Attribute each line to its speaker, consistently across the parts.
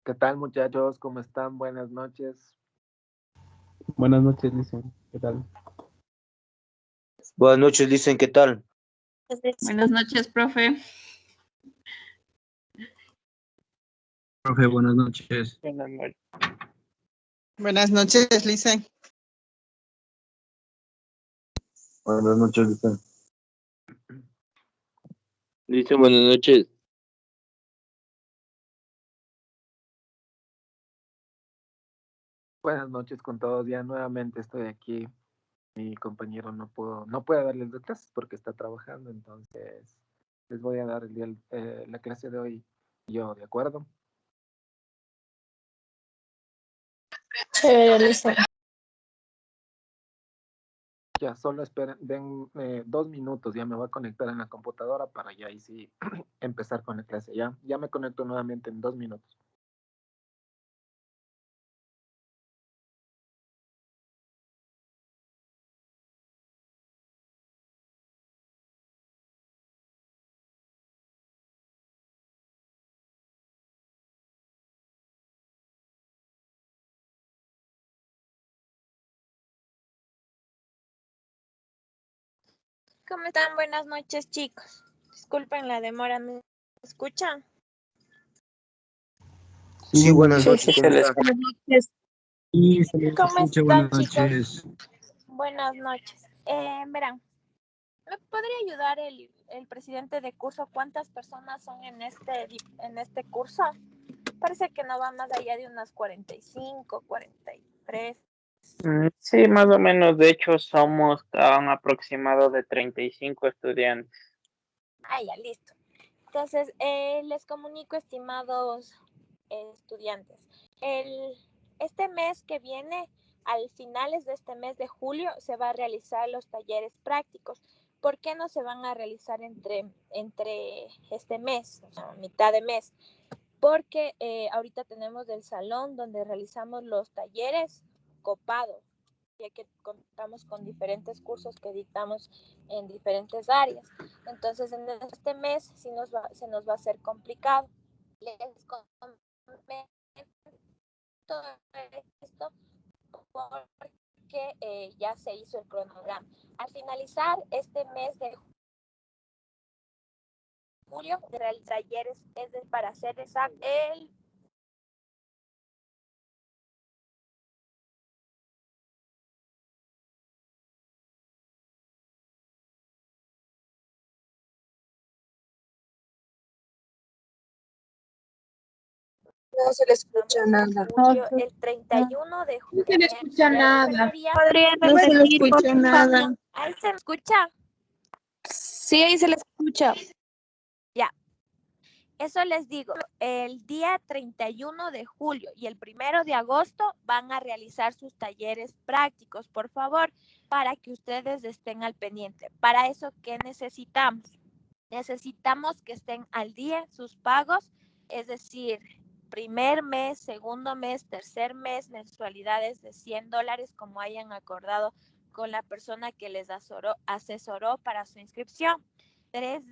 Speaker 1: ¿Qué tal, muchachos? ¿Cómo están? Buenas noches.
Speaker 2: Buenas noches, Listen. ¿Qué tal?
Speaker 3: Buenas noches, dicen, ¿qué tal?
Speaker 4: Buenas noches, profe.
Speaker 2: Profe, buenas noches.
Speaker 3: Buenas noches.
Speaker 5: Buenas noches, Lisen.
Speaker 2: Buenas noches, Listen.
Speaker 3: Dicen, buenas noches.
Speaker 1: Buenas noches con todos. Ya nuevamente estoy aquí. Mi compañero no puede darles de clases porque está trabajando, entonces les voy a dar la clase de hoy yo, ¿de acuerdo?
Speaker 6: Chévere, Lisa.
Speaker 1: Ya, solo esperen, den 2 minutos, ya me voy a conectar en la computadora para ya ahí sí empezar con la clase. Ya me conecto nuevamente en 2 minutos.
Speaker 6: ¿Cómo están? Buenas noches, chicos. Disculpen la demora, ¿me escuchan?
Speaker 3: Sí, buenas noches, ¿cómo está?
Speaker 6: Buenas noches.
Speaker 2: Sí, se les
Speaker 6: ¿Cómo
Speaker 2: escucha.
Speaker 6: están,
Speaker 2: Buenas
Speaker 6: chicos?
Speaker 2: noches.
Speaker 6: Buenas noches. Verán, ¿me podría ayudar el presidente de curso? ¿Cuántas personas son en este curso? Parece que no va más allá de unas 45, 43.
Speaker 7: Sí, más o menos. De hecho, somos a un aproximado de 35 estudiantes.
Speaker 6: Ah, ya, listo. Entonces, les comunico, estimados estudiantes. Este mes que viene, al finales de este mes de julio, se va a realizar los talleres prácticos. ¿Por qué no se van a realizar entre este mes, o sea, mitad de mes? Porque ahorita tenemos el salón donde realizamos los talleres copados, ya que contamos con diferentes cursos que dictamos en diferentes áreas. Entonces, en este mes se nos va a hacer complicado. Les comento esto porque ya se hizo el cronograma. Al finalizar este mes de julio, de realizar talleres, para hacer exacto el
Speaker 8: No se le escucha nada.
Speaker 6: julio, el 31 de julio.
Speaker 8: No se le escucha nada.
Speaker 6: No
Speaker 8: se le escucha nada.
Speaker 6: Ahí se escucha.
Speaker 8: Sí, ahí se le escucha.
Speaker 6: Ya. Eso les digo, el día 31 de julio y el 1 de agosto van a realizar sus talleres prácticos, por favor, para que ustedes estén al pendiente. Para eso, ¿qué necesitamos? Necesitamos que estén al día sus pagos, es decir, primer mes, segundo mes, tercer mes, mensualidades de $100, como hayan acordado con la persona que les asesoró para su inscripción.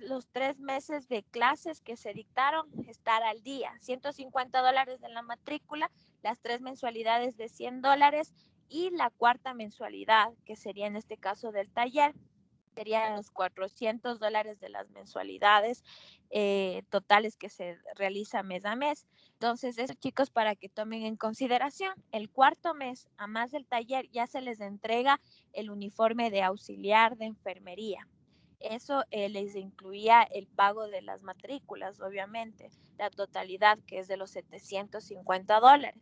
Speaker 6: Los 3 meses de clases que se dictaron, estar al día, $150 de la matrícula, las 3 mensualidades de $100 y la cuarta mensualidad, que sería en este caso del taller, serían los $400 de las mensualidades totales que se realiza mes a mes. Entonces, eso, chicos, para que tomen en consideración, el cuarto mes, a más del taller, ya se les entrega el uniforme de auxiliar de enfermería. Eso les incluía el pago de las matrículas, obviamente, la totalidad que es de los $750.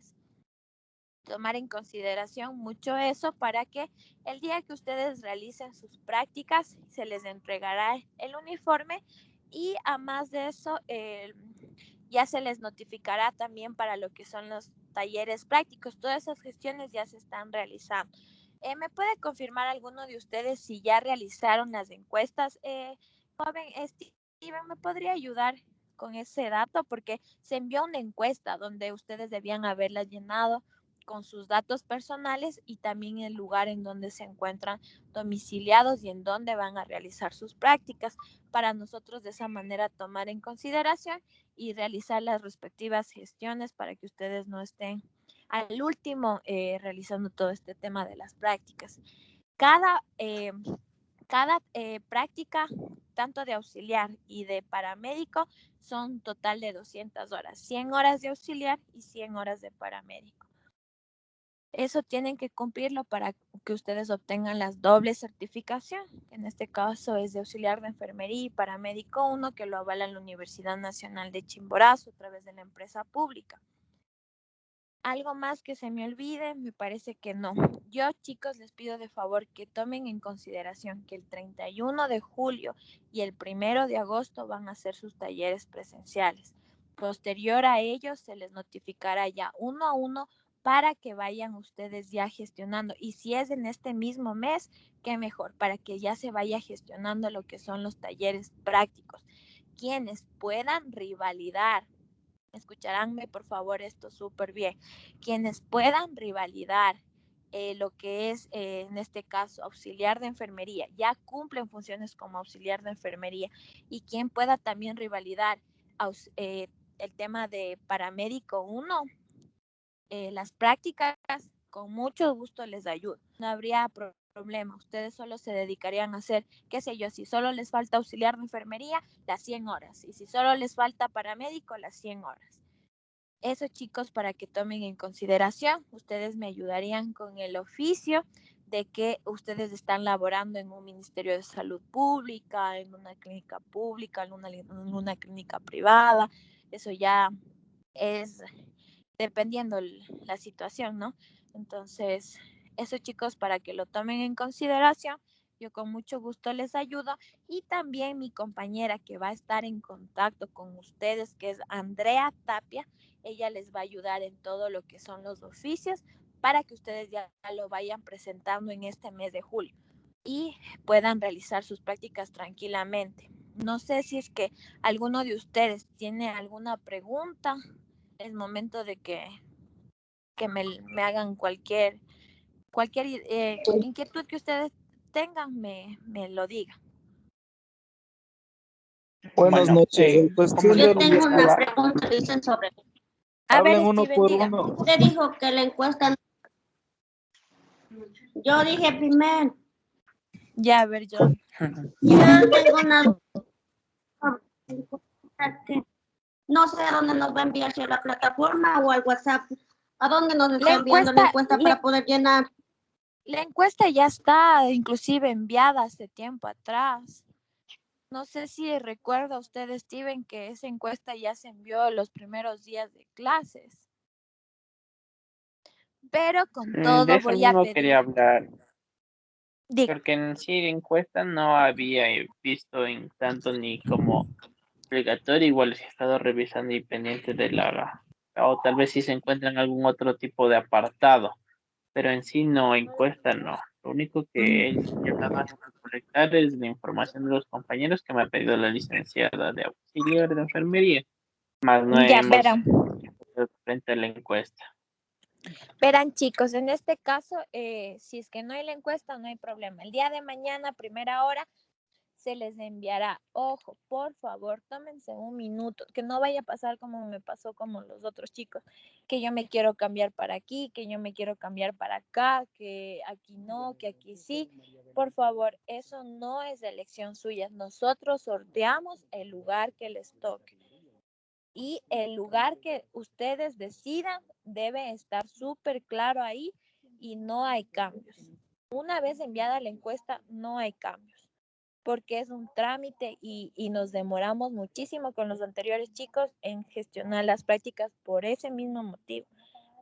Speaker 6: Tomar en consideración mucho eso para que el día que ustedes realicen sus prácticas se les entregará el uniforme y a más de eso ya se les notificará también para lo que son los talleres prácticos. Todas esas gestiones ya se están realizando. ¿Me puede confirmar alguno de ustedes si ya realizaron las encuestas? Joven Steven, ¿me podría ayudar con ese dato? Porque se envió una encuesta donde ustedes debían haberla llenado con sus datos personales y también el lugar en donde se encuentran domiciliados y en donde van a realizar sus prácticas, para nosotros de esa manera tomar en consideración y realizar las respectivas gestiones para que ustedes no estén al último realizando todo este tema de las prácticas. Cada práctica, tanto de auxiliar y de paramédico, son total de 200 horas, 100 horas de auxiliar y 100 horas de paramédico. Eso tienen que cumplirlo para que ustedes obtengan la doble certificación, que en este caso es de auxiliar de enfermería y paramédico 1, que lo avala la Universidad Nacional de Chimborazo a través de la empresa pública. ¿Algo más que se me olvide? Me parece que no. Yo, chicos, les pido de favor que tomen en consideración que el 31 de julio y el 1 de agosto van a hacer sus talleres presenciales. Posterior a ellos, se les notificará ya uno a uno para que vayan ustedes ya gestionando. Y si es en este mismo mes, qué mejor, para que ya se vaya gestionando lo que son los talleres prácticos. Quienes puedan rivalidar, escucharánme por favor esto súper bien, quienes puedan rivalidar lo que es en este caso auxiliar de enfermería, ya cumplen funciones como auxiliar de enfermería, y quien pueda también rivalidar el tema de paramédico 1, las prácticas, con mucho gusto les ayudo, no habría problema. Ustedes solo se dedicarían a hacer, qué sé yo, si solo les falta auxiliar de enfermería, las 100 horas, y si solo les falta paramédico, las 100 horas. Eso, chicos, para que tomen en consideración. Ustedes me ayudarían con el oficio de que ustedes están laborando en un Ministerio de Salud Pública, en una clínica pública, en una clínica privada. Eso ya es dependiendo la situación, ¿no? Entonces, eso, chicos, para que lo tomen en consideración. Yo con mucho gusto les ayudo, y también mi compañera que va a estar en contacto con ustedes, que es Andrea Tapia, ella les va a ayudar en todo lo que son los oficios para que ustedes ya lo vayan presentando en este mes de julio y puedan realizar sus prácticas tranquilamente. No sé si es que alguno de ustedes tiene alguna pregunta. Es momento de que me hagan cualquier inquietud que ustedes tengan, me lo digan.
Speaker 2: Buenas
Speaker 7: Bueno,
Speaker 2: noches. En cuestión
Speaker 7: como
Speaker 2: de
Speaker 9: Yo
Speaker 7: les
Speaker 9: tengo una
Speaker 7: comentaba,
Speaker 9: pregunta, dicen sobre.
Speaker 6: A ver,
Speaker 2: hablen uno
Speaker 6: Steven,
Speaker 2: por
Speaker 6: dígame.
Speaker 2: uno.
Speaker 9: Usted dijo que la encuesta. Yo dije primero.
Speaker 6: Ya, a ver, John.
Speaker 9: Yo tengo una duda que no sé a dónde nos va a enviar, si a la plataforma o al WhatsApp. ¿A dónde nos está enviando la encuesta para poder llenar?
Speaker 6: La encuesta ya está inclusive enviada hace tiempo atrás. No sé si recuerda usted, Steven, que esa encuesta ya se envió los primeros días de clases. Pero con
Speaker 7: de
Speaker 6: todo
Speaker 7: eso
Speaker 6: voy a
Speaker 7: mismo
Speaker 6: pedir.
Speaker 7: quería hablar,
Speaker 6: Diga.
Speaker 7: porque en sí la encuesta no había visto en tanto ni como obligatorio, igual si he estado revisando y pendiente de o tal vez si se encuentra en algún otro tipo de apartado, pero en sí no, encuesta no. Lo único que he intentado recolectar es la información de los compañeros que me ha pedido la licenciada de auxiliar de enfermería, más no
Speaker 6: Ya,
Speaker 7: hemos
Speaker 6: verán.
Speaker 7: frente a la encuesta.
Speaker 6: Verán, chicos, en este caso, si es que no hay la encuesta, no hay problema. El día de mañana, primera hora, se les enviará. Ojo, por favor, tómense un minuto, que no vaya a pasar como me pasó como los otros chicos, que yo me quiero cambiar para aquí, que yo me quiero cambiar para acá, que aquí no, que aquí sí. Por favor, eso no es elección suya. Nosotros sorteamos el lugar que les toque. Y el lugar que ustedes decidan debe estar súper claro ahí y no hay cambios. Una vez enviada la encuesta, no hay cambios, porque es un trámite y nos demoramos muchísimo con los anteriores chicos en gestionar las prácticas por ese mismo motivo.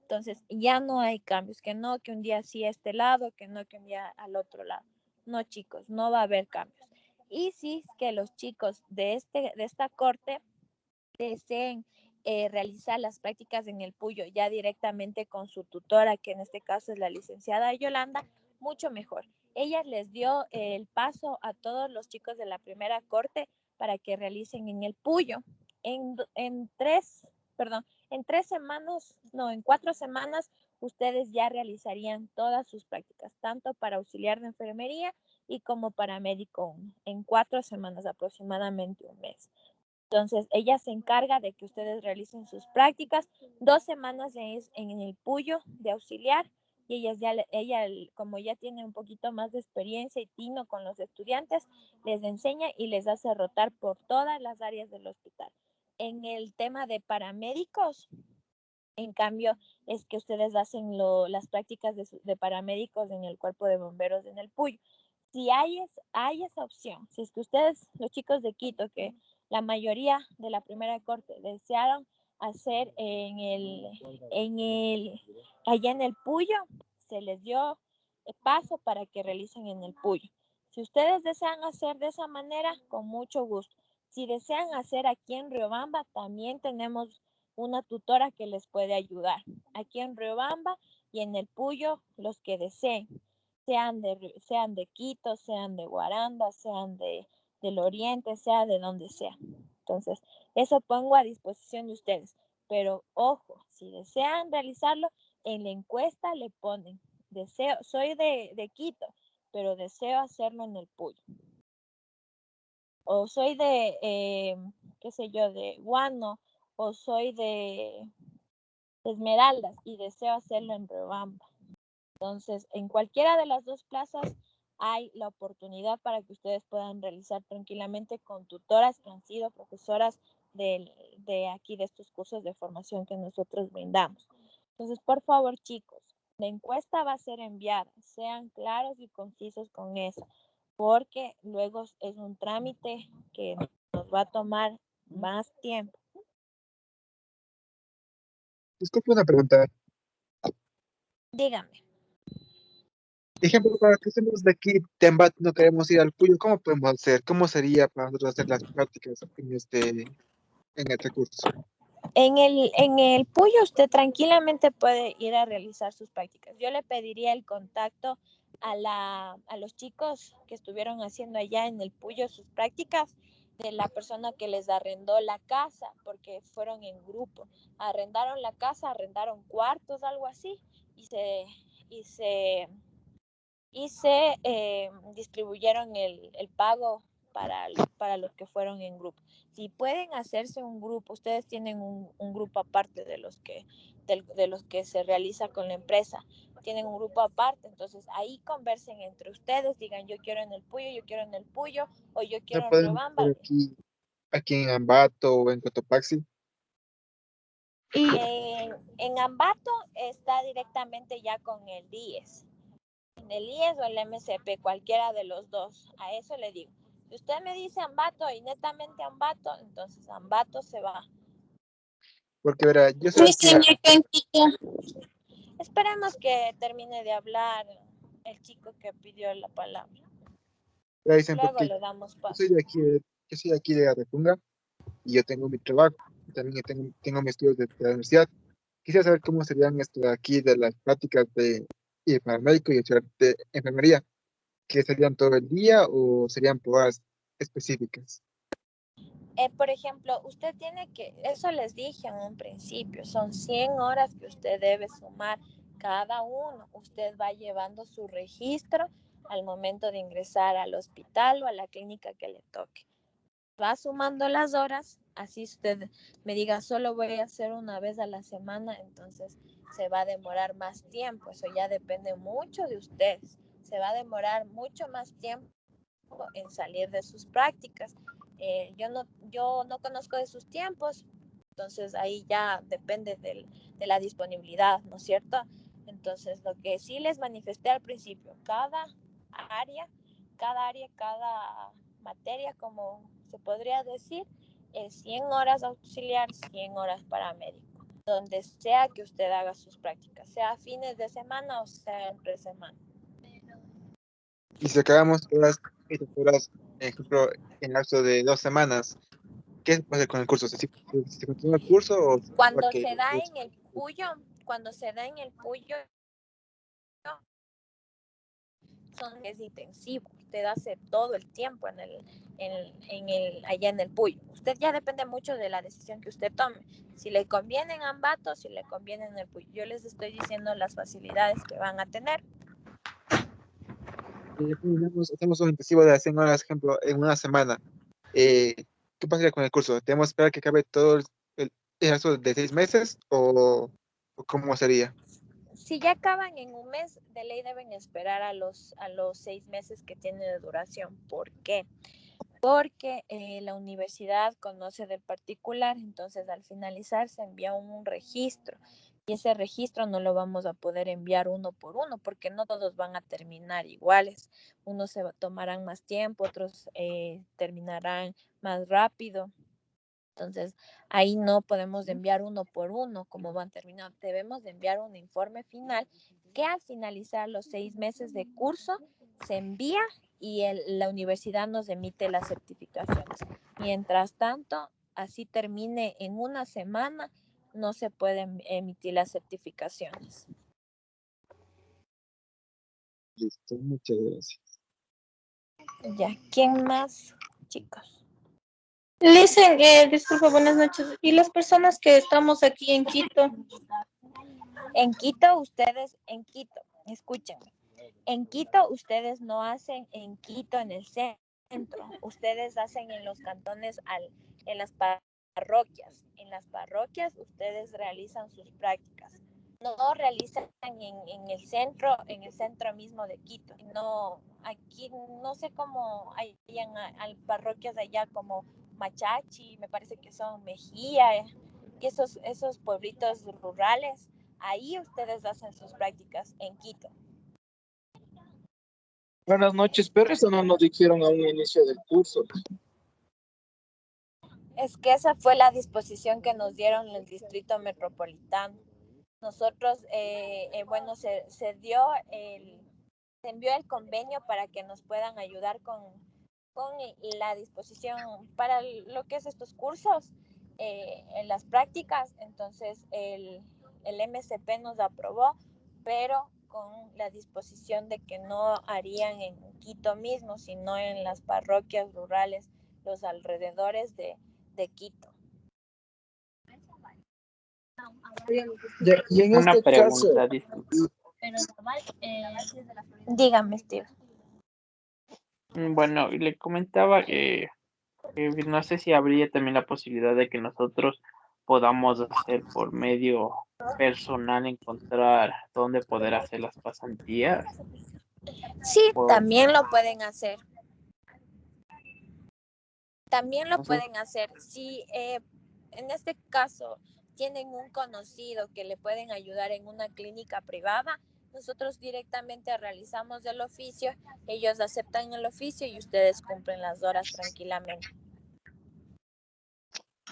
Speaker 6: Entonces, ya no hay cambios, que no, que un día sí a este lado, que no, que un día al otro lado. No, chicos, no va a haber cambios. Y si es que los chicos de esta corte deseen realizar las prácticas en el Puyo ya directamente con su tutora, que en este caso es la licenciada Yolanda, mucho mejor. Ella les dio el paso a todos los chicos de la primera corte para que realicen en el Puyo. En 4 semanas ustedes ya realizarían todas sus prácticas, tanto para auxiliar de enfermería y como paramédico 1, en 4 semanas, aproximadamente un mes. Entonces, ella se encarga de que ustedes realicen sus prácticas. 2 semanas en el Puyo de auxiliar, y ella, como ya tiene un poquito más de experiencia y tino con los estudiantes, les enseña y les hace rotar por todas las áreas del hospital. En el tema de paramédicos, en cambio, es que ustedes hacen las prácticas de paramédicos en el cuerpo de bomberos en el Puyo. Si hay esa opción, si es que ustedes, los chicos de Quito, que la mayoría de la primera corte desearon hacer allá en el Puyo, se les dio paso para que realicen en el Puyo. Si ustedes desean hacer de esa manera, con mucho gusto. Si desean hacer aquí en Riobamba, también tenemos una tutora que les puede ayudar. Aquí en Riobamba y en el Puyo, los que deseen, sean de Quito, sean de Guaranda, sean del Oriente, sea de donde sea. Entonces, eso pongo a disposición de ustedes. Pero ojo, si desean realizarlo, en la encuesta le ponen, soy de Quito, pero deseo hacerlo en el Puyo. O soy de, qué sé yo, de Guano, o soy de Esmeraldas y deseo hacerlo en Riobamba. Entonces, en cualquiera de las dos plazas hay la oportunidad para que ustedes puedan realizar tranquilamente con tutoras que han sido profesoras de aquí, de estos cursos de formación que nosotros brindamos. Entonces, por favor, chicos, la encuesta va a ser enviada. Sean claros y concisos con eso, porque luego es un trámite que nos va a tomar más tiempo.
Speaker 10: Disculpe una pregunta.
Speaker 6: Dígame.
Speaker 10: Ejemplo, para que estemos de aquí, de Ambato, no queremos ir al Puyo, ¿cómo podemos hacer? ¿Cómo sería para nosotros hacer las prácticas en este curso?
Speaker 6: En el Puyo usted tranquilamente puede ir a realizar sus prácticas. Yo le pediría el contacto a los chicos que estuvieron haciendo allá en el Puyo sus prácticas, de la persona que les arrendó la casa, porque fueron en grupo. Arrendaron la casa, arrendaron cuartos, algo así, y se distribuyeron el pago para los que fueron en grupo. Si pueden hacerse un grupo, ustedes tienen un grupo aparte de los que se realiza con la empresa, tienen un grupo aparte, entonces ahí conversen entre ustedes, digan yo quiero en el Puyo, yo quiero en el Puyo, o yo
Speaker 10: ¿Se
Speaker 6: quiero en
Speaker 10: pueden
Speaker 6: Riobamba.
Speaker 10: hacer aquí en Ambato o en Cotopaxi?
Speaker 6: En Ambato está directamente ya con el DIES. En el IES o el MCP, cualquiera de los dos, a eso le digo. Si usted me dice Ambato y netamente Ambato, entonces Ambato se va.
Speaker 10: Porque verá, yo sé
Speaker 6: Esperemos que termine de hablar el chico que pidió la palabra.
Speaker 10: dicen
Speaker 6: Luego
Speaker 10: porque
Speaker 6: le damos
Speaker 10: yo
Speaker 6: paso.
Speaker 10: soy de aquí de Aretunga y yo tengo mi trabajo, también tengo mis estudios de la universidad. Quisiera saber cómo serían esto de aquí de las prácticas de paramédico y auxiliar de enfermería, que serían todo el día o serían por horas específicas.
Speaker 6: Por ejemplo, usted tiene que, eso les dije en un principio, son 100 horas que usted debe sumar cada uno. Usted va llevando su registro al momento de ingresar al hospital o a la clínica que le toque. Va sumando las horas, así usted me diga, solo voy a hacer una vez a la semana, entonces se va a demorar más tiempo. Eso ya depende mucho de ustedes. Se va a demorar mucho más tiempo en salir de sus prácticas. Yo no conozco de sus tiempos, entonces ahí ya depende de la disponibilidad, ¿no es cierto? Entonces, lo que sí les manifesté al principio, cada área, cada materia, como se podría decir, es 100 horas auxiliar, 100 horas paramédico, donde sea que usted haga sus prácticas, sea fines de semana o sea entre semana.
Speaker 10: Y si acabamos todas estas horas, por ejemplo, en lapso de 2 semanas, ¿qué se puede hacer con el curso? ¿Se continúa el curso o
Speaker 6: Cuando se da en el Puyo, es intensivo. Usted hace todo el tiempo allá en el Puyo. Usted ya depende mucho de la decisión que usted tome. Si le conviene en Ambato, si le conviene en el Puyo. Yo les estoy diciendo las facilidades que van a tener.
Speaker 10: Hacemos un intensivo de 100 horas, ejemplo, en una semana. ¿Qué pasaría con el curso? ¿Tenemos que esperar que acabe todo el resto de 6 meses o cómo sería?
Speaker 6: Si ya acaban en un mes, de ley deben esperar a los 6 meses que tiene de duración. ¿Por qué? Porque la universidad conoce del particular, entonces al finalizar se envía un registro y ese registro no lo vamos a poder enviar uno por uno porque no todos van a terminar iguales. Unos se tomarán más tiempo, otros terminarán más rápido. Entonces, ahí no podemos enviar uno por uno como van terminando. Debemos de enviar un informe final que al finalizar los 6 meses de curso se envía y la universidad nos emite las certificaciones. Mientras tanto, así termine en una semana, no se pueden emitir las certificaciones.
Speaker 10: Listo, muchas gracias.
Speaker 6: Ya, ¿quién más, chicos?
Speaker 8: Listen, disculpa, buenas noches. ¿Y las personas que estamos aquí en Quito?
Speaker 6: En Quito, escúchenme. En Quito, ustedes no hacen en Quito, en el centro. Ustedes hacen en los cantones, en las parroquias. En las parroquias, ustedes realizan sus prácticas. No realizan en el centro mismo de Quito. No, aquí no sé cómo hay parroquias de allá como Machachi, me parece que son Mejía, y esos pueblitos rurales. Ahí ustedes hacen sus prácticas en Quito.
Speaker 11: Buenas noches, pero eso no nos dijeron a un inicio del curso.
Speaker 6: Es que esa fue la disposición que nos dieron el Distrito Metropolitano. Nosotros, bueno, se envió el convenio para que nos puedan ayudar con la disposición para lo que es estos cursos, en las prácticas. Entonces, el MSP nos aprobó, pero con la disposición de que no harían en Quito mismo, sino en las parroquias rurales, los alrededores de Quito.
Speaker 11: Y en
Speaker 7: Una
Speaker 11: este caso,
Speaker 7: pregunta, disculpe.
Speaker 6: Dígame, Steve.
Speaker 7: Bueno, le comentaba que no sé si habría también la posibilidad de que nosotros podamos hacer por medio personal, encontrar dónde poder hacer las pasantías.
Speaker 6: Sí, también lo pueden hacer. También lo pueden hacer. Si en este caso tienen un conocido que le pueden ayudar en una clínica privada, nosotros directamente realizamos el oficio, ellos aceptan el oficio y ustedes cumplen las horas tranquilamente.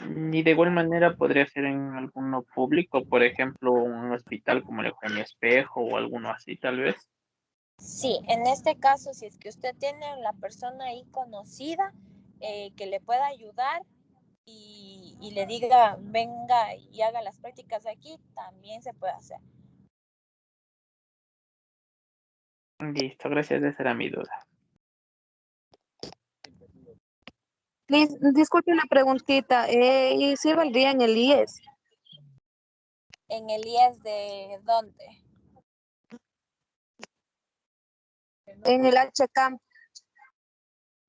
Speaker 7: Y de igual manera podría ser en alguno público, por ejemplo, un hospital como el Eugenio Espejo o alguno así, tal vez.
Speaker 6: Sí, en este caso, si es que usted tiene la persona ahí conocida que le pueda ayudar y le diga, venga y haga las prácticas aquí, también se puede hacer.
Speaker 7: Listo, gracias, esa era mi duda.
Speaker 8: Disculpe una preguntita. ¿Y si valdría en el IES?
Speaker 6: ¿En el IES de dónde?
Speaker 8: En el HCAM.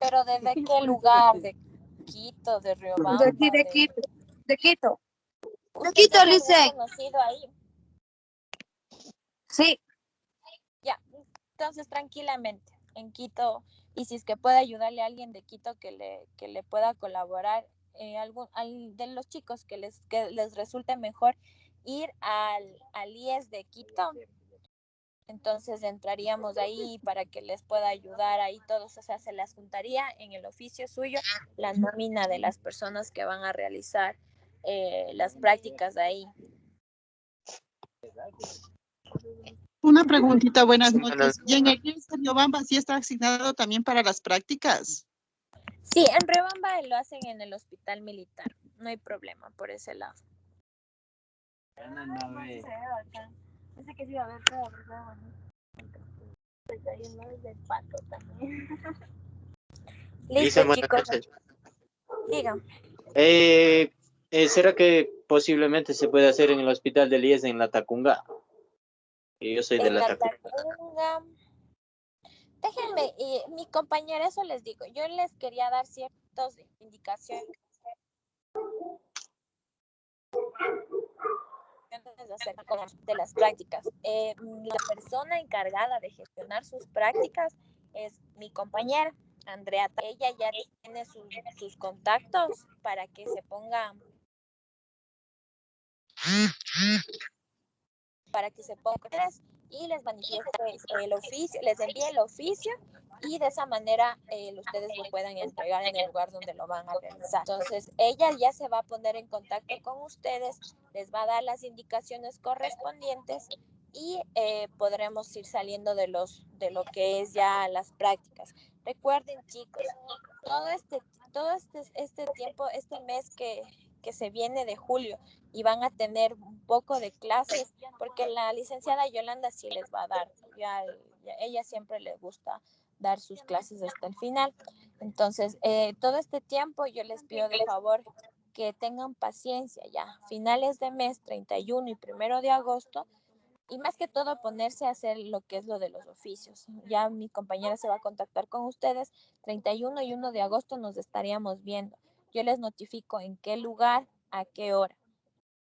Speaker 6: ¿Pero desde qué lugar? ¿De Quito, de Riobamba?
Speaker 8: De aquí, de Quito. De Quito.
Speaker 6: De Quito, Lice. ¿Conocido ahí?
Speaker 8: Sí.
Speaker 6: Ya, entonces tranquilamente, en Quito, y si es que puede ayudarle a alguien de Quito que le pueda colaborar, de los chicos que les resulte mejor ir al IES de Quito, entonces entraríamos ahí para que les pueda ayudar ahí todos, o sea, se les juntaría en el oficio suyo la nómina de las personas que van a realizar las prácticas ahí.
Speaker 5: Una preguntita, buenas noches. ¿Y en el IES de Riobamba sí está asignado también para las prácticas?
Speaker 6: Sí, en Riobamba lo hacen en el hospital militar, no hay problema por ese lado. del pato también.
Speaker 3: Listo,
Speaker 6: Listo, chicos. Digan.
Speaker 3: ¿Será que posiblemente se puede hacer en el hospital del IES en La Tacunga? Yo soy de
Speaker 6: En
Speaker 3: La
Speaker 6: la
Speaker 3: Tacunga.
Speaker 6: Tacunga. Déjenme, mi compañera, eso les digo. Yo les quería dar ciertas indicaciones acerca de las prácticas. La persona encargada de gestionar sus prácticas es mi compañera, Andrea. Ella ya tiene sus contactos para que se ponga y les manifieste el oficio, les envíe el oficio y de esa manera ustedes lo puedan entregar en el lugar donde lo van a realizar. Entonces, ella ya se va a poner en contacto con ustedes, les va a dar las indicaciones correspondientes y podremos ir saliendo de lo que es ya las prácticas. Recuerden, chicos, todo este tiempo, este mes que se viene de julio y van a tener un poco de clases, porque la licenciada Yolanda sí les va a dar, ella siempre le gusta dar sus clases hasta el final. Entonces, todo este tiempo yo les pido de favor que tengan paciencia ya, finales de mes, 31 y 1 de agosto, y más que todo ponerse a hacer lo que es lo de los oficios. Ya mi compañera se va a contactar con ustedes, 31 y 1 de agosto nos estaríamos viendo. Yo les notifico en qué lugar, a qué hora.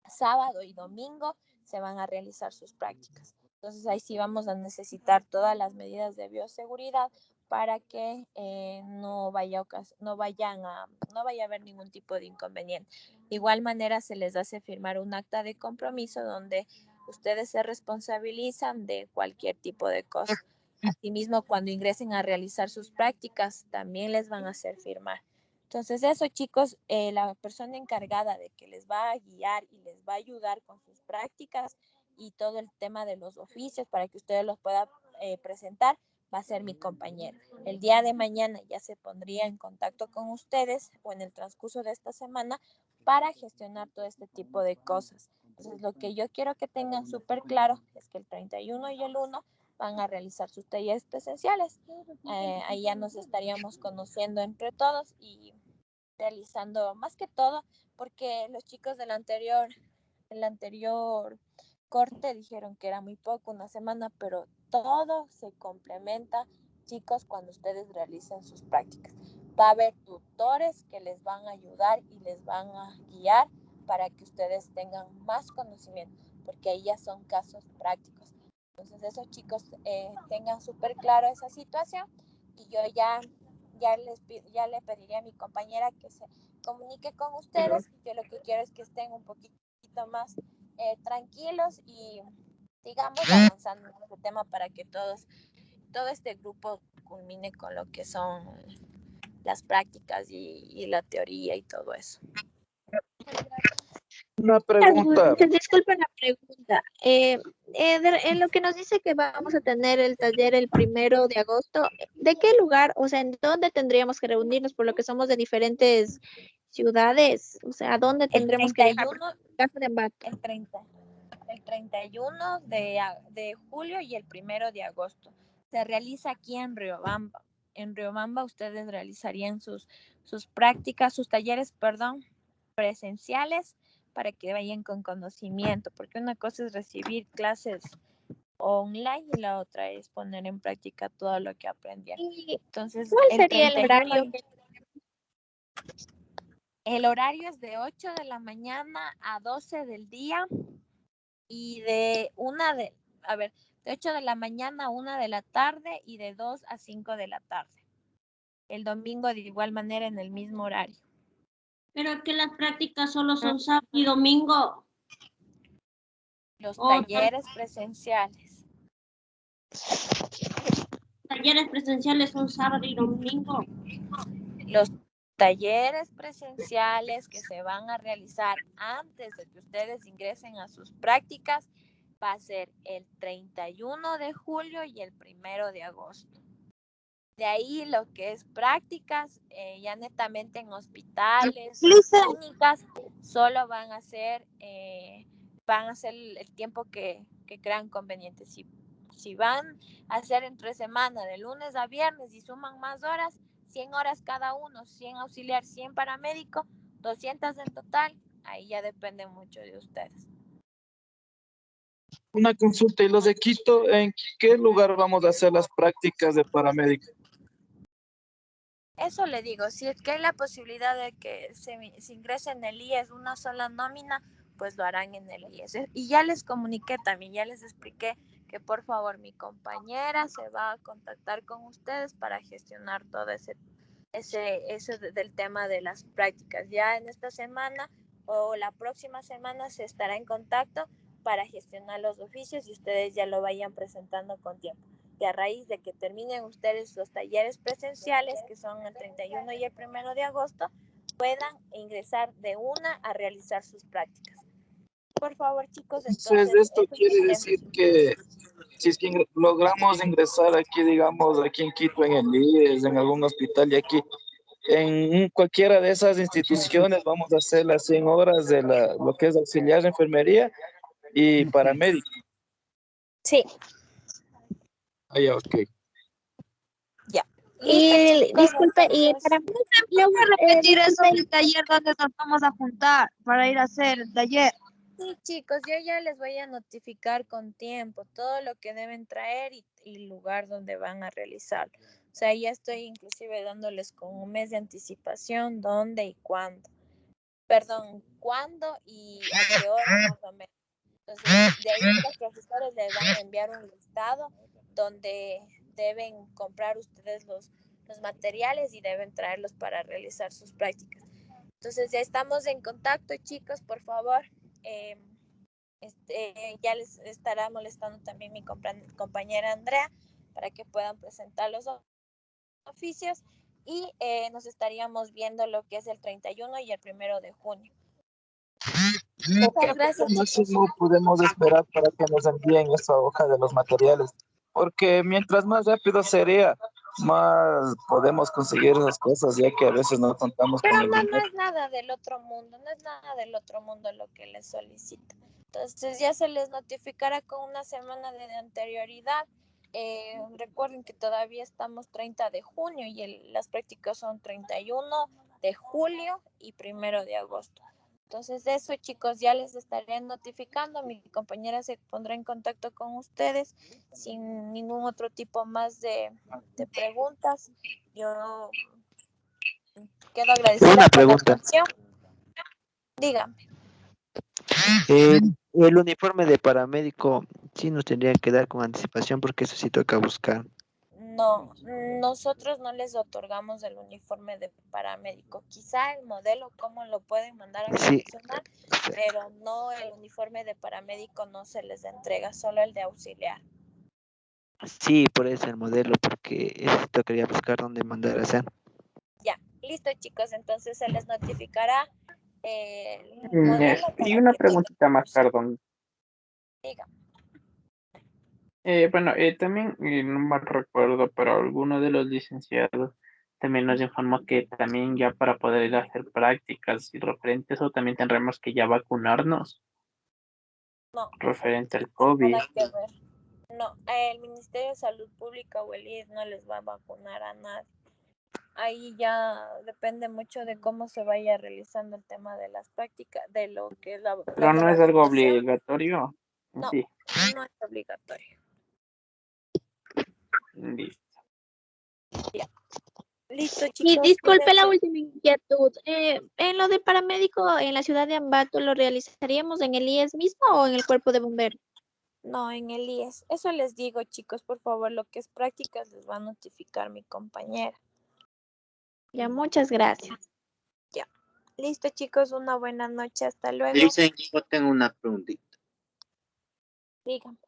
Speaker 6: Sábado y domingo se van a realizar sus prácticas. Entonces ahí sí vamos a necesitar todas las medidas de bioseguridad para que no vaya a haber ningún tipo de inconveniente. De igual manera se les hace firmar un acta de compromiso donde ustedes se responsabilizan de cualquier tipo de cosa. Asimismo, cuando ingresen a realizar sus prácticas, también les van a hacer firmar. Entonces eso, chicos, la persona encargada de que les va a guiar y les va a ayudar con sus prácticas y todo el tema de los oficios para que ustedes los puedan presentar, va a ser mi compañera. El día de mañana ya se pondría en contacto con ustedes o en el transcurso de esta semana para gestionar todo este tipo de cosas. Entonces, lo que yo quiero que tengan súper claro es que el 31 y el 1 van a realizar sus talleres presenciales. Ahí ya nos estaríamos conociendo entre todos y realizando más que todo, porque los chicos del anterior corte dijeron que era muy poco, una semana, pero todo se complementa, chicos, cuando ustedes realicen sus prácticas. Va a haber tutores que les van a ayudar y les van a guiar para que ustedes tengan más conocimiento, porque ahí ya son casos prácticos. Entonces, esos chicos tengan súper claro esa situación y yo ya le pediría a mi compañera que se comunique con ustedes. Yo lo que quiero es que estén un poquito más tranquilos y sigamos avanzando en este tema para que todo este grupo culmine con lo que son las prácticas y la teoría y todo eso.
Speaker 11: Una pregunta.
Speaker 8: Disculpen la pregunta. En lo que nos dice que vamos a tener el taller el 1 de agosto, ¿de qué lugar, o sea, en dónde tendríamos que reunirnos? Por lo que somos de diferentes ciudades, o sea, ¿a dónde tendremos que dejar?
Speaker 6: El 31 de julio y el 1 de agosto. Se realiza aquí en Riobamba. En Riobamba ustedes realizarían sus prácticas, sus talleres, presenciales para que vayan con conocimiento, porque una cosa es recibir clases online y la otra es poner en práctica todo lo que aprendieron. Entonces,
Speaker 8: ¿cuál sería el horario?
Speaker 6: El horario es de 8 de la mañana a 12 del día y de 8 de la mañana a 1 de la tarde y de 2 a 5 de la tarde. El domingo de igual manera en el mismo horario.
Speaker 9: Pero que las prácticas solo son sábado y domingo.
Speaker 6: Los talleres presenciales.
Speaker 9: Talleres presenciales son sábado y domingo.
Speaker 6: Los talleres presenciales que se van a realizar antes de que ustedes ingresen a sus prácticas va a ser el 31 de julio y el 1 de agosto. De ahí lo que es prácticas, ya netamente en hospitales, clínicas, solo van a ser el tiempo que crean conveniente. Si Si van a hacer entre semana, de lunes a viernes, y suman más horas, 100 horas cada uno, 100 auxiliar, 100 paramédico, 200 en total, ahí ya depende mucho de ustedes.
Speaker 11: Una consulta, ¿y los de Quito, en qué lugar vamos a hacer las prácticas de paramédico?
Speaker 6: Eso le digo, si es que hay la posibilidad de que se ingrese en el IES una sola nómina, pues lo harán en el IES. Y ya les comuniqué también, ya les expliqué que por favor mi compañera se va a contactar con ustedes para gestionar todo ese del tema de las prácticas. Ya en esta semana o la próxima semana se estará en contacto para gestionar los oficios y ustedes ya lo vayan presentando con tiempo. Y a raíz de que terminen ustedes los talleres presenciales, que son el 31 y el 1 de agosto, puedan ingresar de una a realizar sus prácticas. Por favor, chicos,
Speaker 11: Entonces, esto quiere decir que si es que logramos ingresar aquí, digamos, aquí en Quito, en el IES, en algún hospital y aquí, en cualquiera de esas instituciones, vamos a hacer las 100 horas de lo que es auxiliar de enfermería y paramédico.
Speaker 6: Sí.
Speaker 11: Ah, ya, ok.
Speaker 6: Ya.
Speaker 8: Y disculpe, y para
Speaker 9: repetir eso del taller donde nos vamos a juntar para ir a hacer el taller.
Speaker 6: Sí, chicos, yo ya les voy a notificar con tiempo todo lo que deben traer y el lugar donde van a realizarlo. O sea, ya estoy inclusive dándoles con un mes de anticipación dónde y cuándo. Perdón, cuándo y a qué hora más o menos. Entonces, de ahí los profesores les van a enviar un listado donde deben comprar ustedes los materiales y deben traerlos para realizar sus prácticas. Entonces, ya estamos en contacto, chicos, por favor. Ya les estará molestando también mi compañera Andrea para que puedan presentar los oficios y nos estaríamos viendo lo que es el 31 y el 1 de junio. Muchas gracias.
Speaker 11: Máximo podemos esperar para que nos envíen esa hoja de los materiales, porque mientras más rápido sería, más podemos conseguir esas cosas, ya que a veces no contamos con
Speaker 6: Pero
Speaker 11: el
Speaker 6: no
Speaker 11: dinero.
Speaker 6: es nada del otro mundo, no es nada del otro mundo lo que les solicito. Entonces ya se les notificará con una semana de anterioridad. Recuerden que todavía estamos 30 de junio y las prácticas son 31 de julio y 1 de agosto. Entonces eso, chicos, ya les estaré notificando. Mi compañera se pondrá en contacto con ustedes sin ningún otro tipo más de preguntas. Yo quedo agradecida
Speaker 12: Una
Speaker 6: por la
Speaker 12: pregunta.
Speaker 6: atención. Dígame.
Speaker 12: El uniforme de paramédico sí nos tendría que dar con anticipación porque eso sí toca buscar.
Speaker 6: No, nosotros no les otorgamos el uniforme de paramédico. Quizá el modelo, cómo lo pueden mandar a
Speaker 12: Sí.
Speaker 6: confeccionar, pero no, el uniforme de paramédico no se les entrega, solo el de auxiliar.
Speaker 12: Sí, por eso el modelo, porque eso sí tocaría buscar dónde mandar a hacer.
Speaker 6: Ya, listo, chicos, entonces se les notificará el
Speaker 7: Y
Speaker 6: modelo para
Speaker 7: una
Speaker 6: que
Speaker 7: preguntita más, perdón.
Speaker 6: digan.
Speaker 7: Bueno, también no me recuerdo, pero alguno de los licenciados también nos informó que también ya para poder ir a hacer prácticas y referente a eso también tendremos que ya vacunarnos
Speaker 6: No,
Speaker 7: referente al COVID.
Speaker 6: nada que ver. No, el Ministerio de Salud Pública o el IES no les va a vacunar a nadie. Ahí ya depende mucho de cómo se vaya realizando el tema de las prácticas, de lo que es la
Speaker 7: Pero no es algo
Speaker 6: vacunación.
Speaker 7: obligatorio.
Speaker 6: No,
Speaker 7: Sí,
Speaker 6: no es obligatorio.
Speaker 7: listo.
Speaker 6: Ya. Listo,
Speaker 8: Y
Speaker 6: chicos.
Speaker 8: disculpe la
Speaker 6: cuídense.
Speaker 8: última inquietud. En lo de paramédico en la ciudad de Ambato, ¿lo realizaríamos en el IES mismo o en el cuerpo de bomberos?
Speaker 6: No, en el IES. Eso les digo, chicos, por favor, lo que es prácticas les va a notificar mi compañera.
Speaker 8: Ya, muchas gracias.
Speaker 6: Ya. Listo, chicos, una buena noche. Hasta luego.
Speaker 3: Dicen, yo tengo una preguntita.
Speaker 6: Dígame.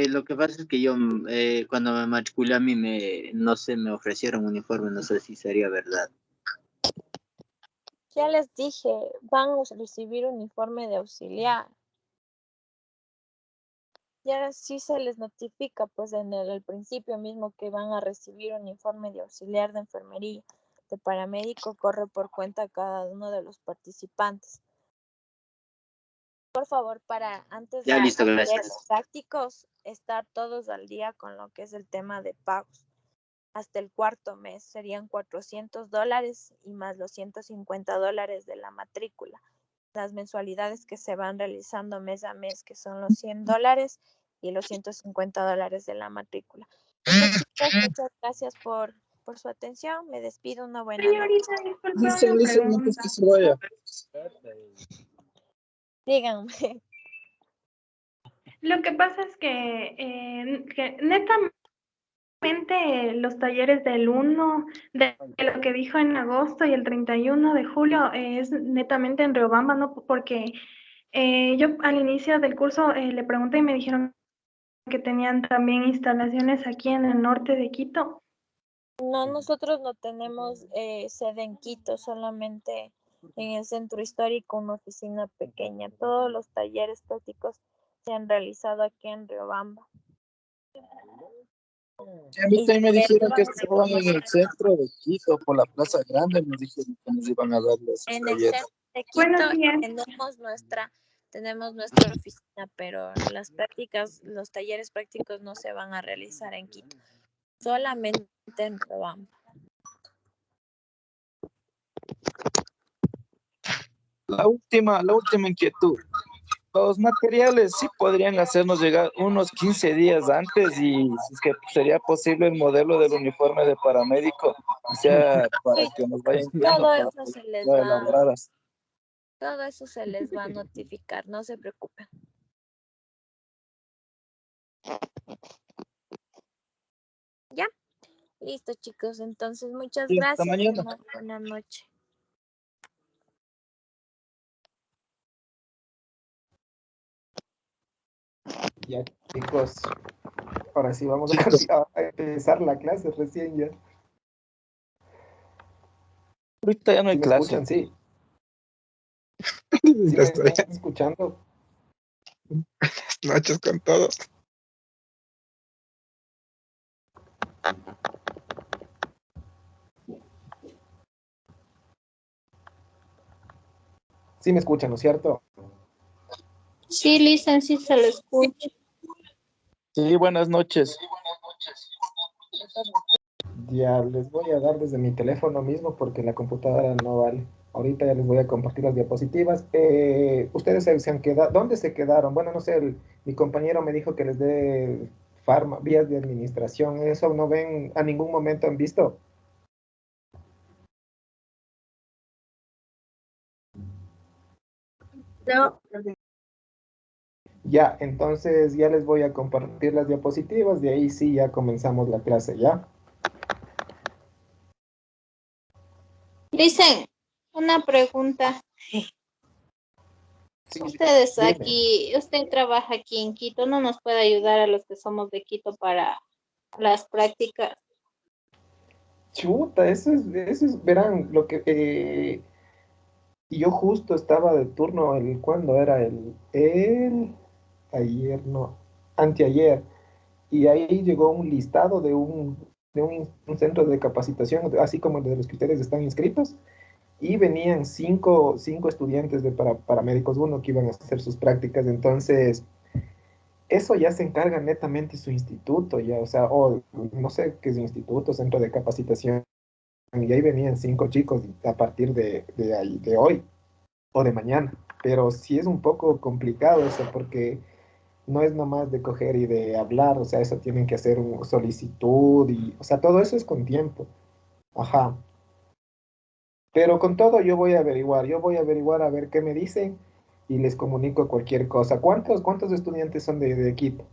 Speaker 3: Lo que pasa es que yo cuando me matriculé a mí no sé, me ofrecieron uniforme, no sé si sería verdad.
Speaker 6: Ya les dije, van a recibir uniforme de auxiliar. Ya sí se les notifica, pues en el principio mismo que van a recibir uniforme de auxiliar de enfermería, de paramédico, corre por cuenta cada uno de los participantes. por favor, para antes
Speaker 3: Ya,
Speaker 6: de
Speaker 3: listo,
Speaker 6: los
Speaker 3: gracias.
Speaker 6: prácticos, estar todos al día con lo que es el tema de pagos. Hasta el cuarto mes serían $400 y más los $150 de la matrícula. Las mensualidades que se van realizando mes a mes, que son los $100 y los $150 de la matrícula. Entonces, chicos, muchas gracias por su atención. Me despido. Una buena noche.
Speaker 11: Dice antes que se vaya.
Speaker 6: Díganme.
Speaker 13: Lo que pasa es que netamente los talleres del 1, de lo que dijo en agosto y el 31 de julio es netamente en Riobamba, ¿no? Porque yo al inicio del curso le pregunté y me dijeron que tenían también instalaciones aquí en el norte de Quito.
Speaker 6: No, nosotros no tenemos sede en Quito, solamente en el centro histórico, una oficina pequeña. Todos los talleres prácticos se han realizado aquí en Riobamba.
Speaker 11: A mí también me dijeron que estaban en el centro de Quito, por la Plaza Grande, me dijeron que nos iban a dar los
Speaker 6: En el
Speaker 11: talleres.
Speaker 6: centro de Quito tenemos nuestra oficina, pero las prácticas, los talleres prácticos no se van a realizar en Quito, solamente en Riobamba.
Speaker 11: La última inquietud. Los materiales sí podrían hacernos llegar unos 15 días antes y si es que sería posible el modelo del uniforme de paramédico, o sea, para que nos vayan
Speaker 6: Todo eso se les
Speaker 11: elaboradas.
Speaker 6: Todo eso se les va a notificar, no se preocupen. ¿Ya? Listo, chicos. Entonces, muchas
Speaker 11: Sí,
Speaker 6: gracias.
Speaker 11: hasta mañana.
Speaker 6: Buenas noches.
Speaker 1: Ya, chicos, ahora sí vamos a empezar la clase recién ya.
Speaker 11: Ahorita ya no hay
Speaker 1: ¿Sí me
Speaker 11: clase.
Speaker 1: escuchan? Sí.
Speaker 10: Ya
Speaker 1: ¿Sí me
Speaker 10: estoy.
Speaker 1: están escuchando?
Speaker 10: Buenas noches con todos.
Speaker 1: Sí me escuchan, ¿no es cierto?
Speaker 8: Sí, Listen, sí se lo escucha.
Speaker 11: Sí, buenas noches.
Speaker 1: Ya les voy a dar desde mi teléfono mismo porque la computadora no vale. Ahorita ya les voy a compartir las diapositivas. Ustedes se han quedado, ¿dónde se quedaron? Bueno, no sé, mi compañero me dijo que les dé vías de administración. ¿Eso no ven a ningún momento han visto?
Speaker 9: No.
Speaker 1: Ya, entonces ya les voy a compartir las diapositivas, de ahí sí ya comenzamos la clase, ¿ya?
Speaker 8: Dicen, una pregunta. Ustedes
Speaker 1: dime.
Speaker 8: aquí, usted trabaja aquí en Quito, ¿no nos puede ayudar a los que somos de Quito para las prácticas?
Speaker 1: Chuta, eso es, verán, lo que yo justo estaba de turno ¿cuándo era? Ayer, no, anteayer, y ahí llegó un listado de un centro de capacitación, así como el de los que ustedes están inscritos, y venían cinco estudiantes de paramédicos 1 que iban a hacer sus prácticas, entonces eso ya se encarga netamente su instituto, ya, o sea, o no sé qué es instituto, centro de capacitación, y ahí venían 5 chicos a partir de hoy o de mañana, pero sí es un poco complicado eso porque no es nomás de coger y de hablar, o sea, eso tienen que hacer una solicitud y, o sea, todo eso es con tiempo, ajá. Pero con todo yo voy a averiguar a ver qué me dicen y les comunico cualquier cosa. ¿Cuántos estudiantes son de Quito?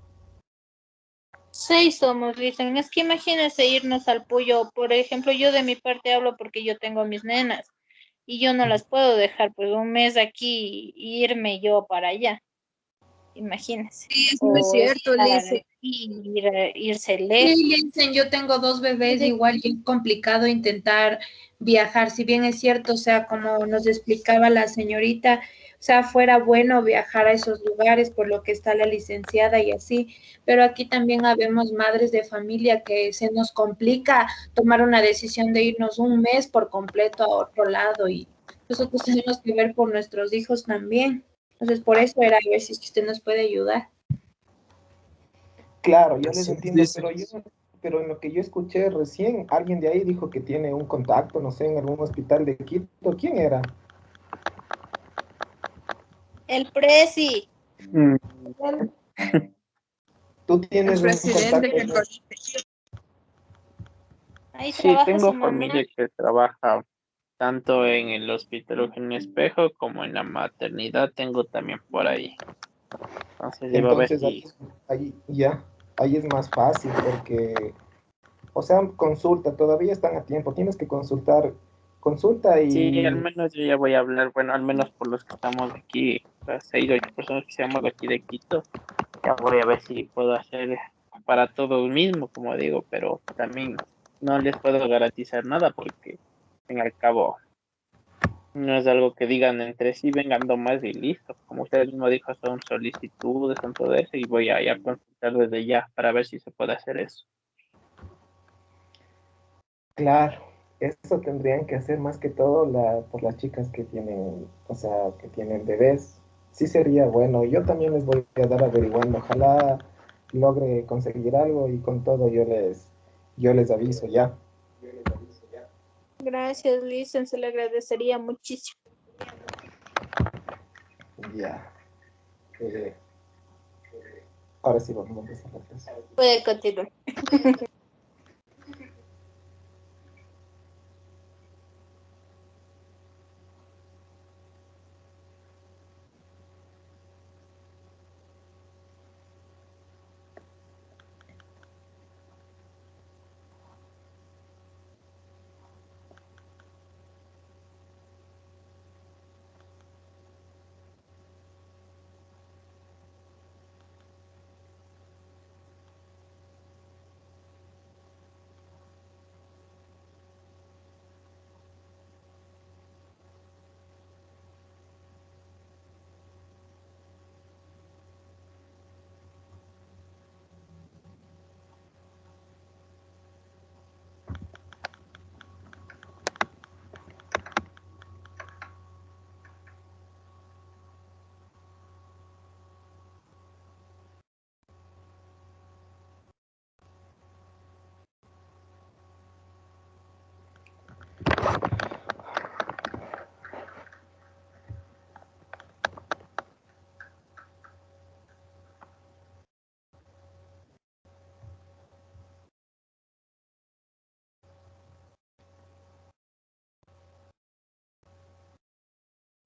Speaker 8: 6 somos, dicen. Es que imagínense irnos al Puyo. Por ejemplo, yo de mi parte hablo porque yo tengo mis nenas y yo no las puedo dejar pues un mes aquí y irme yo para allá. Imagínense.
Speaker 4: Sí, eso es cierto, Lice.
Speaker 8: Irse
Speaker 4: Sí,
Speaker 8: lejos.
Speaker 4: Lice, yo tengo 2 bebés, igual y es complicado intentar viajar, si bien es cierto, o sea, como nos explicaba la señorita, o sea, fuera bueno viajar a esos lugares por lo que está la licenciada y así, pero aquí también habemos madres de familia que se nos complica tomar una decisión de irnos un mes por completo a otro lado y nosotros tenemos que ver por nuestros hijos también. Entonces, por eso era a ver si es que usted nos puede ayudar.
Speaker 14: Claro, yo les
Speaker 2: Sí,
Speaker 14: entiendo,
Speaker 2: sí.
Speaker 14: pero en lo que yo escuché recién, alguien de ahí dijo que tiene un contacto, no sé, en algún hospital de Quito. ¿Quién era?
Speaker 8: El presi.
Speaker 7: Mm,
Speaker 14: Tú
Speaker 5: El
Speaker 14: tienes un
Speaker 5: presidente
Speaker 14: contacto.
Speaker 5: que conoce.
Speaker 8: Ahí
Speaker 7: Sí,
Speaker 8: trabaja
Speaker 7: tengo
Speaker 8: su mamá.
Speaker 7: familia que trabaja tanto en el Hospital Eugenio Espejo como en la maternidad, tengo también por ahí. Entonces, iba a ver
Speaker 14: Entonces
Speaker 7: si...
Speaker 14: ahí es más fácil porque, o sea, consulta, todavía están a tiempo, tienes que consulta
Speaker 7: Sí, al
Speaker 14: y
Speaker 7: menos yo ya voy a hablar, bueno, al menos por los que estamos aquí, las 6 o 8 personas que seamos de aquí de Quito, ya voy a ver si puedo hacer para todos mismo, como digo, pero también no les puedo garantizar nada porque, en al cabo, no es algo que digan entre sí, vengan nomás y listo. Como usted mismo dijo, son solicitudes, son todo eso, y voy a ya consultar desde ya para ver si se puede hacer eso.
Speaker 14: claro, eso tendrían que hacer más que todo por las chicas que tienen, o sea, que tienen bebés. Sí sería bueno. Yo también les voy a dar averiguando. Ojalá logre conseguir algo y con todo yo les aviso ya.
Speaker 8: Gracias, Licen, se le agradecería muchísimo.
Speaker 14: Ya. Eh, ahora sí vamos a empezar la clase.
Speaker 8: Puede continuar.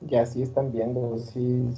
Speaker 14: Ya sí están viendo, sí.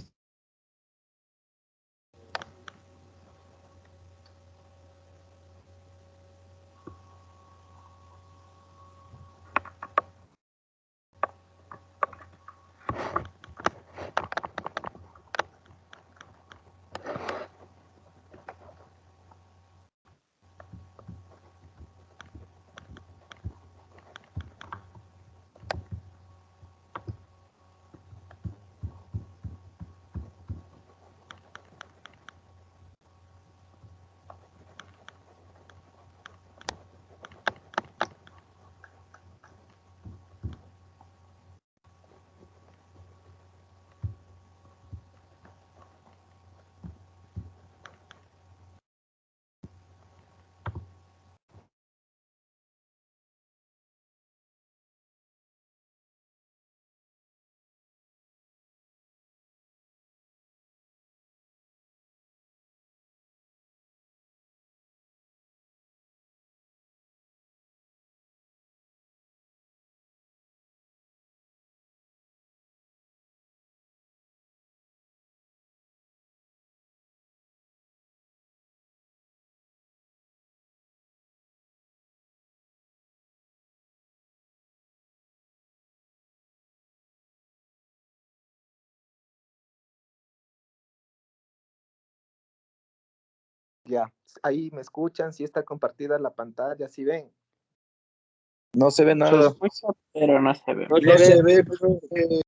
Speaker 14: Ya, ahí me escuchan, si está compartida la pantalla, si ven.
Speaker 11: No se ve
Speaker 7: Se
Speaker 11: nada.
Speaker 7: escucha, pero no se ve.
Speaker 11: No se ve, profe.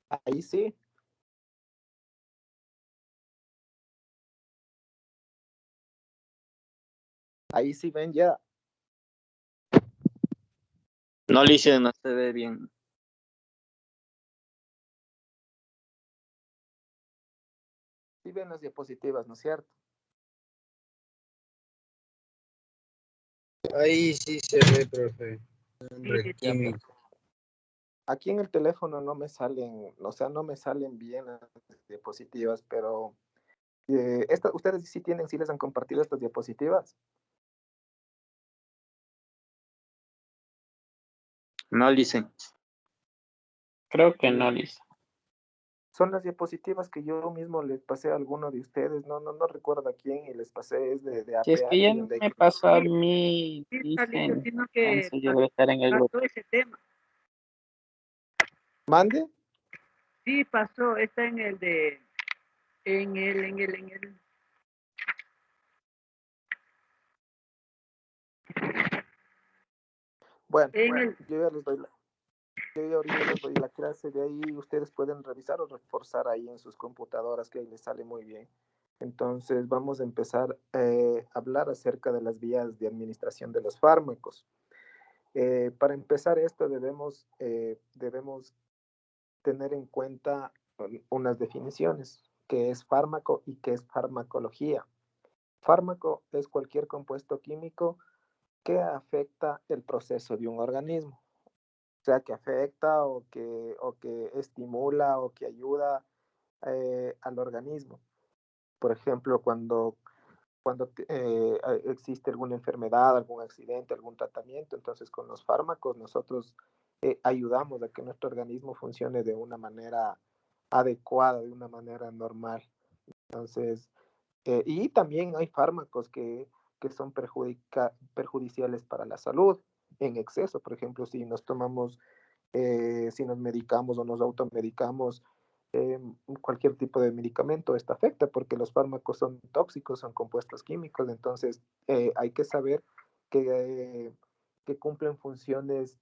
Speaker 1: Ahí sí. Ahí sí ven ya.
Speaker 3: No, Lice, no se ve bien.
Speaker 1: Sí ven las diapositivas, ¿no es cierto?
Speaker 2: Ahí sí se ve, profe. Hombre, químico.
Speaker 1: Aquí en el teléfono no me salen, o sea, no me salen bien las diapositivas, pero ustedes sí tienen, sí les han compartido estas diapositivas.
Speaker 3: No, Lice.
Speaker 7: Creo que no, Lisa.
Speaker 1: Son las diapositivas que yo mismo les pasé a alguno de ustedes, no recuerdo a quién, y les pasé, es de
Speaker 7: Si es que
Speaker 1: APH
Speaker 7: ya
Speaker 1: y
Speaker 7: no
Speaker 1: de
Speaker 7: me pasó a mí, dicen,
Speaker 15: sino que
Speaker 7: entonces yo debo estar en el grupo.
Speaker 15: pasó ese tema.
Speaker 1: ¿Mande?
Speaker 15: Sí, pasó, está en el de, en el.
Speaker 1: Bueno,
Speaker 15: En el,
Speaker 1: yo ya les doy yo ya ahorita les doy la clase, de ahí ustedes pueden revisar o reforzar ahí en sus computadoras, que ahí les sale muy bien. Entonces vamos a empezar a hablar acerca de las vías de administración de los fármacos. Para empezar esto debemos tener en cuenta unas definiciones, qué es fármaco y qué es farmacología. Fármaco es cualquier compuesto químico que afecta el proceso de un organismo, o sea, que afecta o que estimula o que ayuda al organismo. Por ejemplo, cuando existe alguna enfermedad, algún accidente, algún tratamiento, entonces con los fármacos nosotros ayudamos a que nuestro organismo funcione de una manera adecuada, de una manera normal. Entonces, y también hay fármacos que son perjudiciales para la salud en exceso. Por ejemplo, si nos medicamos o nos automedicamos cualquier tipo de medicamento, esto afecta porque los fármacos son tóxicos, son compuestos químicos, entonces hay que saber que cumplen funciones,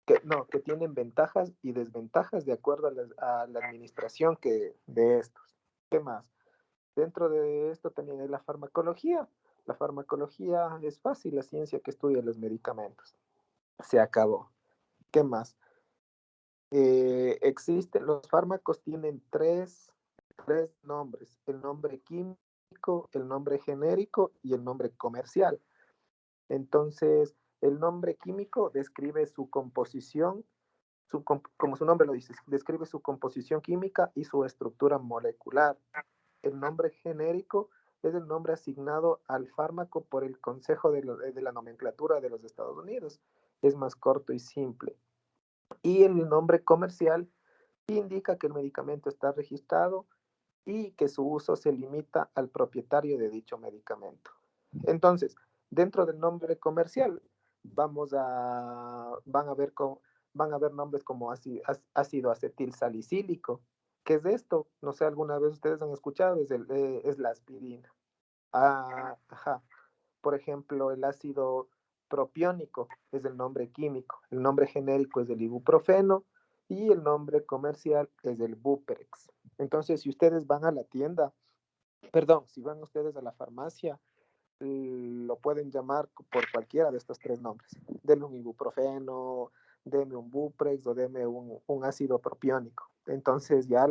Speaker 1: que tienen ventajas y desventajas de acuerdo a la administración de estos. ¿Qué más? Dentro de esto también hay la farmacología. La farmacología es fácil, la ciencia que estudia los medicamentos. Se acabó. ¿Qué más? Los fármacos tienen tres nombres: el nombre químico, el nombre genérico y el nombre comercial. Entonces, el nombre químico describe su composición, como su nombre lo dice, describe su composición química y su estructura molecular. El nombre genérico es el nombre asignado al fármaco por el Consejo de la Nomenclatura de los Estados Unidos. Es más corto y simple. Y el nombre comercial indica que el medicamento está registrado y que su uso se limita al propietario de dicho medicamento. Entonces, dentro del nombre comercial van a ver nombres como ácido acetil salicílico. ¿Qué es esto? No sé, alguna vez ustedes han escuchado, es la aspirina. Ajá. Por ejemplo, el ácido propiónico es el nombre químico, el nombre genérico es el ibuprofeno y el nombre comercial es el Buprex. Entonces, si ustedes van a la tienda, perdón, si van ustedes a la farmacia, lo pueden llamar por cualquiera de estos tres nombres. Deme un ibuprofeno, deme un Buprex o deme un ácido propiónico. Entonces ya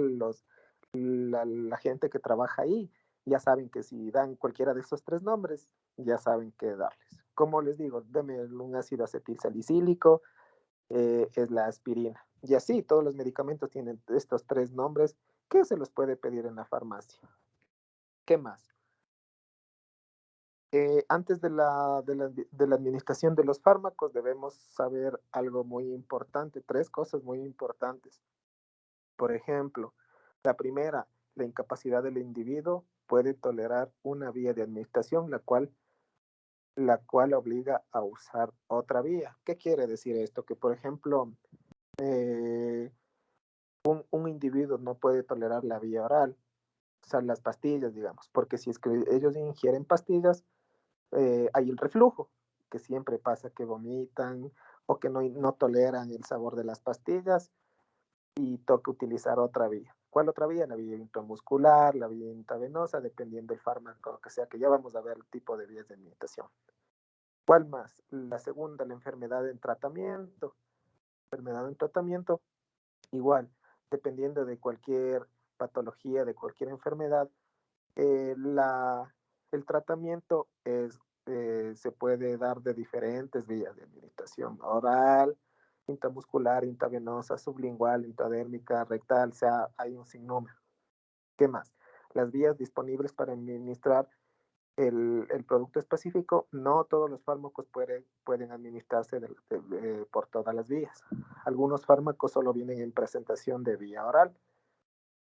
Speaker 1: la gente que trabaja ahí ya saben que si dan cualquiera de esos tres nombres, ya saben qué darles. Como les digo, deme un ácido acetilsalicílico, es la aspirina. Y así todos los medicamentos tienen estos tres nombres que se los puede pedir en la farmacia. ¿Qué más? Antes de la administración de los fármacos debemos saber algo muy importante, tres cosas muy importantes. Por ejemplo, la primera, la incapacidad del individuo puede tolerar una vía de administración, la cual obliga a usar otra vía. ¿Qué quiere decir esto? Que, por ejemplo, un individuo no puede tolerar la vía oral, o sea, las pastillas, digamos, porque si es que ellos ingieren pastillas, hay el reflujo, que siempre pasa que vomitan o que no toleran el sabor de las pastillas. y toca utilizar otra vía. ¿Cuál otra vía? La vía intramuscular, la vía intravenosa, dependiendo del fármaco que sea, que ya vamos a ver el tipo de vías de administración. ¿Cuál más? La segunda, la enfermedad en tratamiento. Enfermedad en tratamiento, igual, dependiendo de cualquier patología, de cualquier enfermedad, el tratamiento se puede dar de diferentes vías de administración: oral, intramuscular, intravenosa, sublingual, intradérmica, rectal, o sea, hay un sinnúmero. ¿Qué más? Las vías disponibles para administrar el producto específico. No todos los fármacos pueden administrarse por todas las vías. Algunos fármacos solo vienen en presentación de vía oral,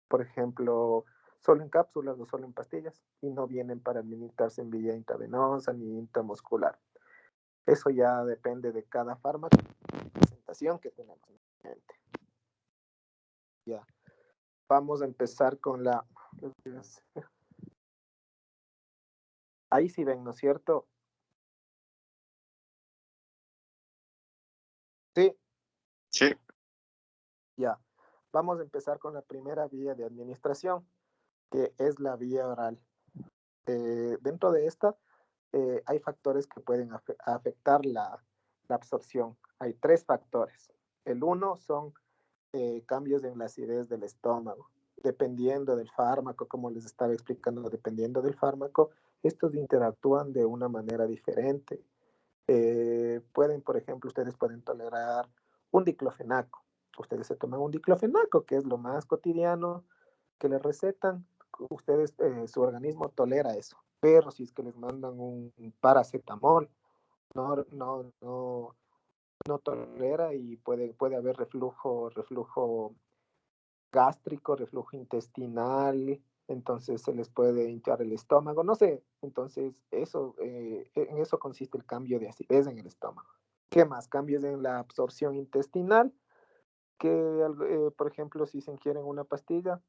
Speaker 1: por ejemplo, solo en cápsulas o solo en pastillas, y no vienen para administrarse en vía intravenosa ni intramuscular. Eso ya depende de cada fármaco y presentación que tenemos en mente. Ya, vamos a empezar con la... Ahí sí ven, ¿no es cierto? Sí.
Speaker 3: Sí.
Speaker 1: Ya, vamos a empezar con la primera vía de administración, que es la vía oral. Dentro de esta hay factores que pueden afectar la absorción. Hay 3 factores. El uno son cambios en la acidez del estómago. Dependiendo del fármaco, como les estaba explicando, dependiendo del fármaco, estos interactúan de una manera diferente. Por ejemplo, ustedes pueden tolerar un diclofenaco. Ustedes se toman un diclofenaco, que es lo más cotidiano que les recetan. Ustedes, su organismo tolera eso. Pero si es que les mandan un paracetamol, no tolera, y puede haber reflujo gástrico, reflujo intestinal, entonces se les puede hinchar el estómago, no sé. Entonces en eso consiste el cambio de acidez en el estómago. ¿Qué más? Cambios en la absorción intestinal, que por ejemplo, si se ingieren una pastilla,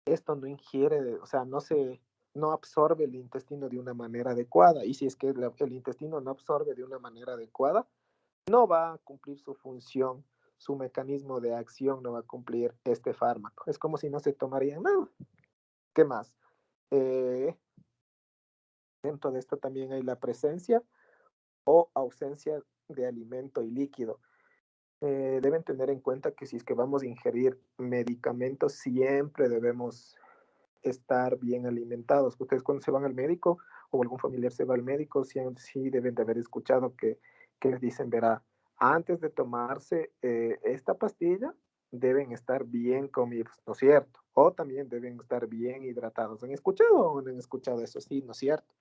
Speaker 1: esto no ingiere, o sea, no absorbe el intestino de una manera adecuada, y si es que el intestino no absorbe de una manera adecuada, no va a cumplir su función, su mecanismo de acción no va a cumplir este fármaco. Es como si no se tomaría nada. ¿Qué más? Dentro de esto también hay la presencia o ausencia de alimento y líquido. Deben tener en cuenta que si es que vamos a ingerir medicamentos, siempre debemos estar bien alimentados. Ustedes cuando se van al médico o algún familiar se va al médico, sí deben de haber escuchado que les dicen: verá, antes de tomarse esta pastilla, deben estar bien comidos, ¿no es cierto? O también deben estar bien hidratados. ¿Han escuchado o no han escuchado eso? Sí, ¿no es cierto?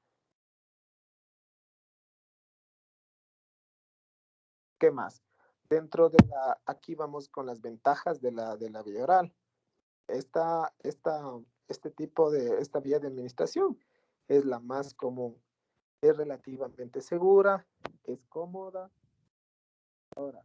Speaker 1: ¿Qué más? Aquí vamos con las ventajas de la vía oral. Esta vía de administración es la más común. Es relativamente segura, es cómoda. Ahora,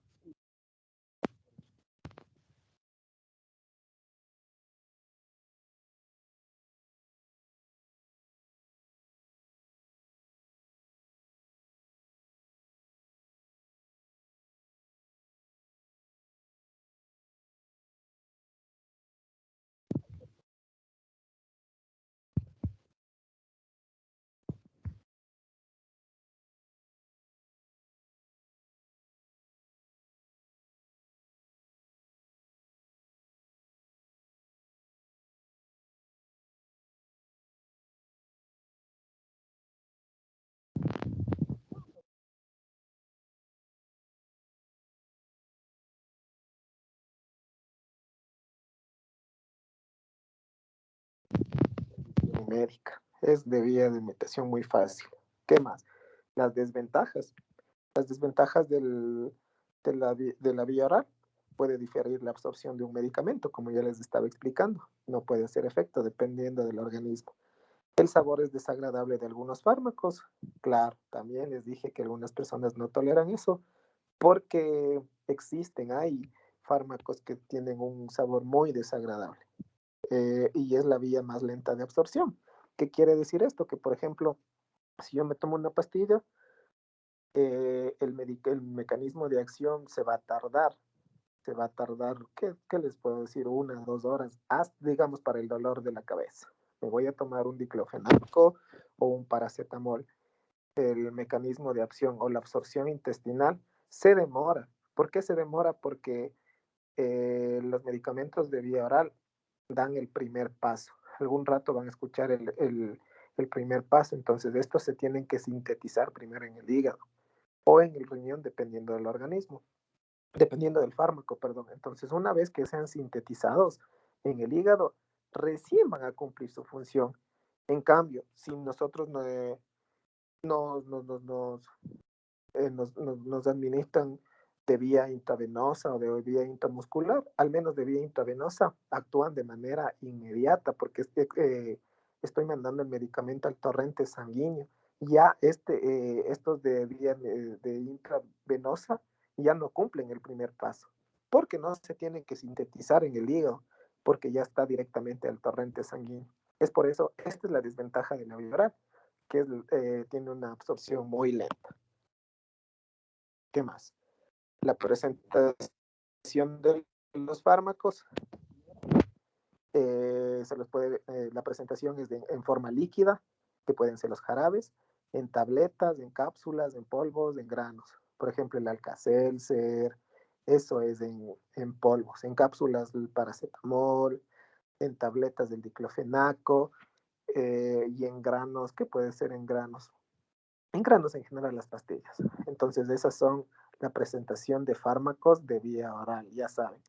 Speaker 1: médica. Es de vía de administración muy fácil. ¿Qué más? Las desventajas. Las desventajas de la vía oral: puede diferir la absorción de un medicamento, como ya les estaba explicando. No puede hacer efecto dependiendo del organismo. El sabor es desagradable de algunos fármacos. Claro, también les dije que algunas personas no toleran eso, porque hay fármacos que tienen un sabor muy desagradable. Y es la vía más lenta de absorción. ¿Qué quiere decir esto? Que, por ejemplo, si yo me tomo una pastilla, el mecanismo de acción se va a tardar. se va a tardar, ¿qué les puedo decir? 1 o 2 horas, digamos, para el dolor de la cabeza. Me voy a tomar un diclofenaco o un paracetamol. El mecanismo de acción o la absorción intestinal se demora. ¿Por qué se demora? Porque los medicamentos de vía oral dan el primer paso. Algún rato van a escuchar el primer paso, entonces estos se tienen que sintetizar primero en el hígado o en el riñón, dependiendo del organismo, dependiendo del fármaco, perdón. Entonces, una vez que sean sintetizados en el hígado, recién van a cumplir su función. En cambio, si nosotros nos administran de vía intravenosa o de vía intramuscular, al menos de vía intravenosa, actúan de manera inmediata porque estoy mandando el medicamento al torrente sanguíneo. Ya estos de vía de intravenosa ya no cumplen el primer paso porque no se tienen que sintetizar en el hígado porque ya está directamente al torrente sanguíneo. Es por eso, esta es la desventaja de la vía oral, que tiene una absorción muy lenta. ¿Qué más? La presentación de los fármacos, la presentación es en forma líquida, que pueden ser los jarabes, en tabletas, en cápsulas, en polvos, en granos. Por ejemplo, el Alka-Seltzer, eso es en polvos, en cápsulas el paracetamol, en tabletas del diclofenaco, y en granos, ¿qué puede ser en granos? En granos en general las pastillas. Entonces esas son la presentación de fármacos de vía oral, ya saben.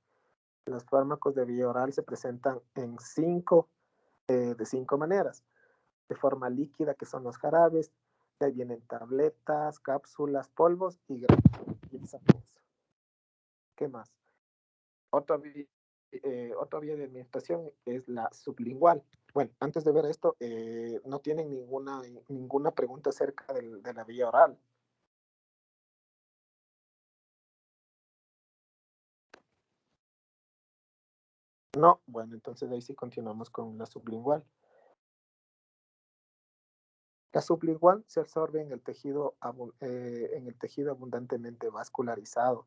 Speaker 1: Los fármacos de vía oral se presentan de 5 maneras. De forma líquida, que son los jarabes, de ahí vienen tabletas, cápsulas, polvos y granos. ¿Qué más? Otra vía de administración es la sublingual. Bueno, antes de ver esto, no tienen ninguna pregunta acerca de la vía oral. No, bueno, entonces ahí sí continuamos con la sublingual. La sublingual se absorbe en el tejido abundantemente vascularizado,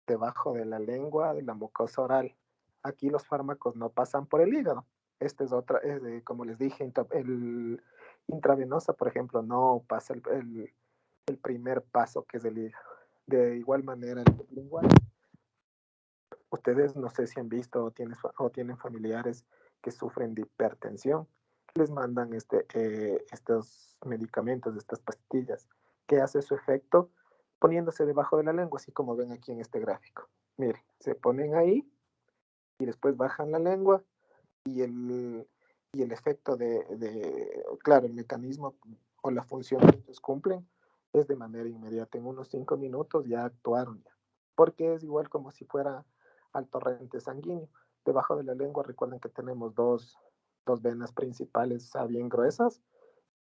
Speaker 1: debajo de la lengua, de la mucosa oral. Aquí los fármacos no pasan por el hígado. Esta es otra, como les dije, el intravenosa, por ejemplo, no pasa el primer paso, que es el hígado. De igual manera, el sublingual. Ustedes no sé si han visto o tienen familiares que sufren de hipertensión. Les mandan estos medicamentos, estas pastillas, que hace su efecto poniéndose debajo de la lengua, así como ven aquí en este gráfico. Miren, se ponen ahí y después bajan la lengua y el efecto claro, el mecanismo o la función que ellos cumplen es de manera inmediata. En unos 5 minutos ya actuaron ya. Porque es igual como si fuera al torrente sanguíneo. Debajo de la lengua, recuerden que tenemos dos venas principales bien gruesas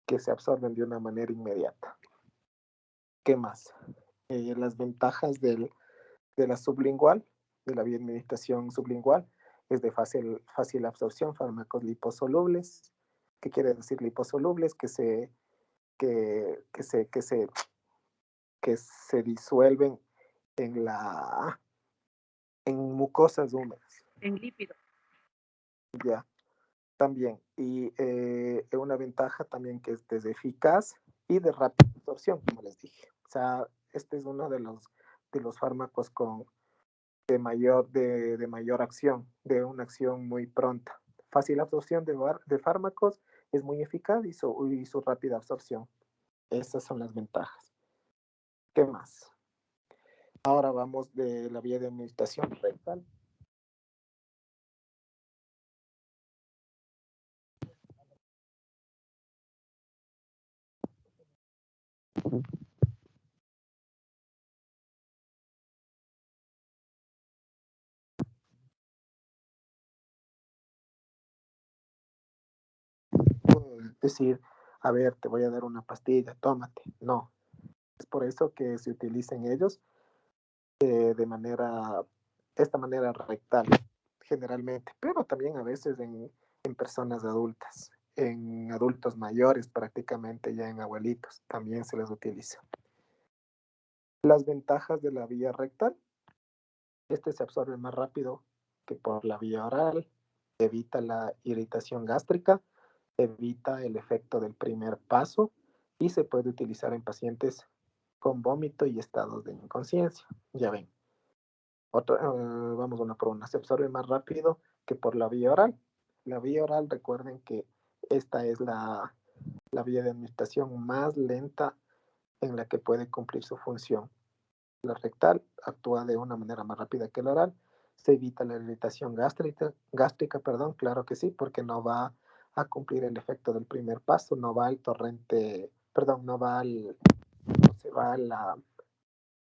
Speaker 1: que se absorben de una manera inmediata. ¿Qué más? Las ventajas de la sublingual, de la vía de administración sublingual, es de fácil absorción, fármacos liposolubles. ¿Qué quiere decir liposolubles? Que se disuelven en mucosas húmedas.
Speaker 15: En lípido.
Speaker 1: Ya, también. Y una ventaja también que es eficaz y de rápida absorción, como les dije. O sea, este es uno de los fármacos de mayor acción, de una acción muy pronta. Fácil absorción de fármacos, es muy eficaz y su rápida absorción. Esas son las ventajas. ¿Qué más? Ahora vamos de la vía de administración rectal. Puedo decir, a ver, te voy a dar una pastilla, tómate. No. Es por eso que se utilizan ellos esta manera rectal, generalmente, pero también a veces en personas adultas, en adultos mayores prácticamente, ya en abuelitos, también se les utiliza. Las ventajas de la vía rectal Este se absorbe más rápido que por la vía oral, evita la irritación gástrica, evita el efecto del primer paso y se puede utilizar en pacientes con vómito y estados de inconsciencia. Ya ven. Vamos una por una. Se absorbe más rápido que por la vía oral. La vía oral, recuerden que esta es la vía de administración más lenta en la que puede cumplir su función. La rectal actúa de una manera más rápida que la oral. Se evita la irritación gástrica, claro que sí, porque no va a cumplir el efecto del primer paso, no va al torrente, no va no se va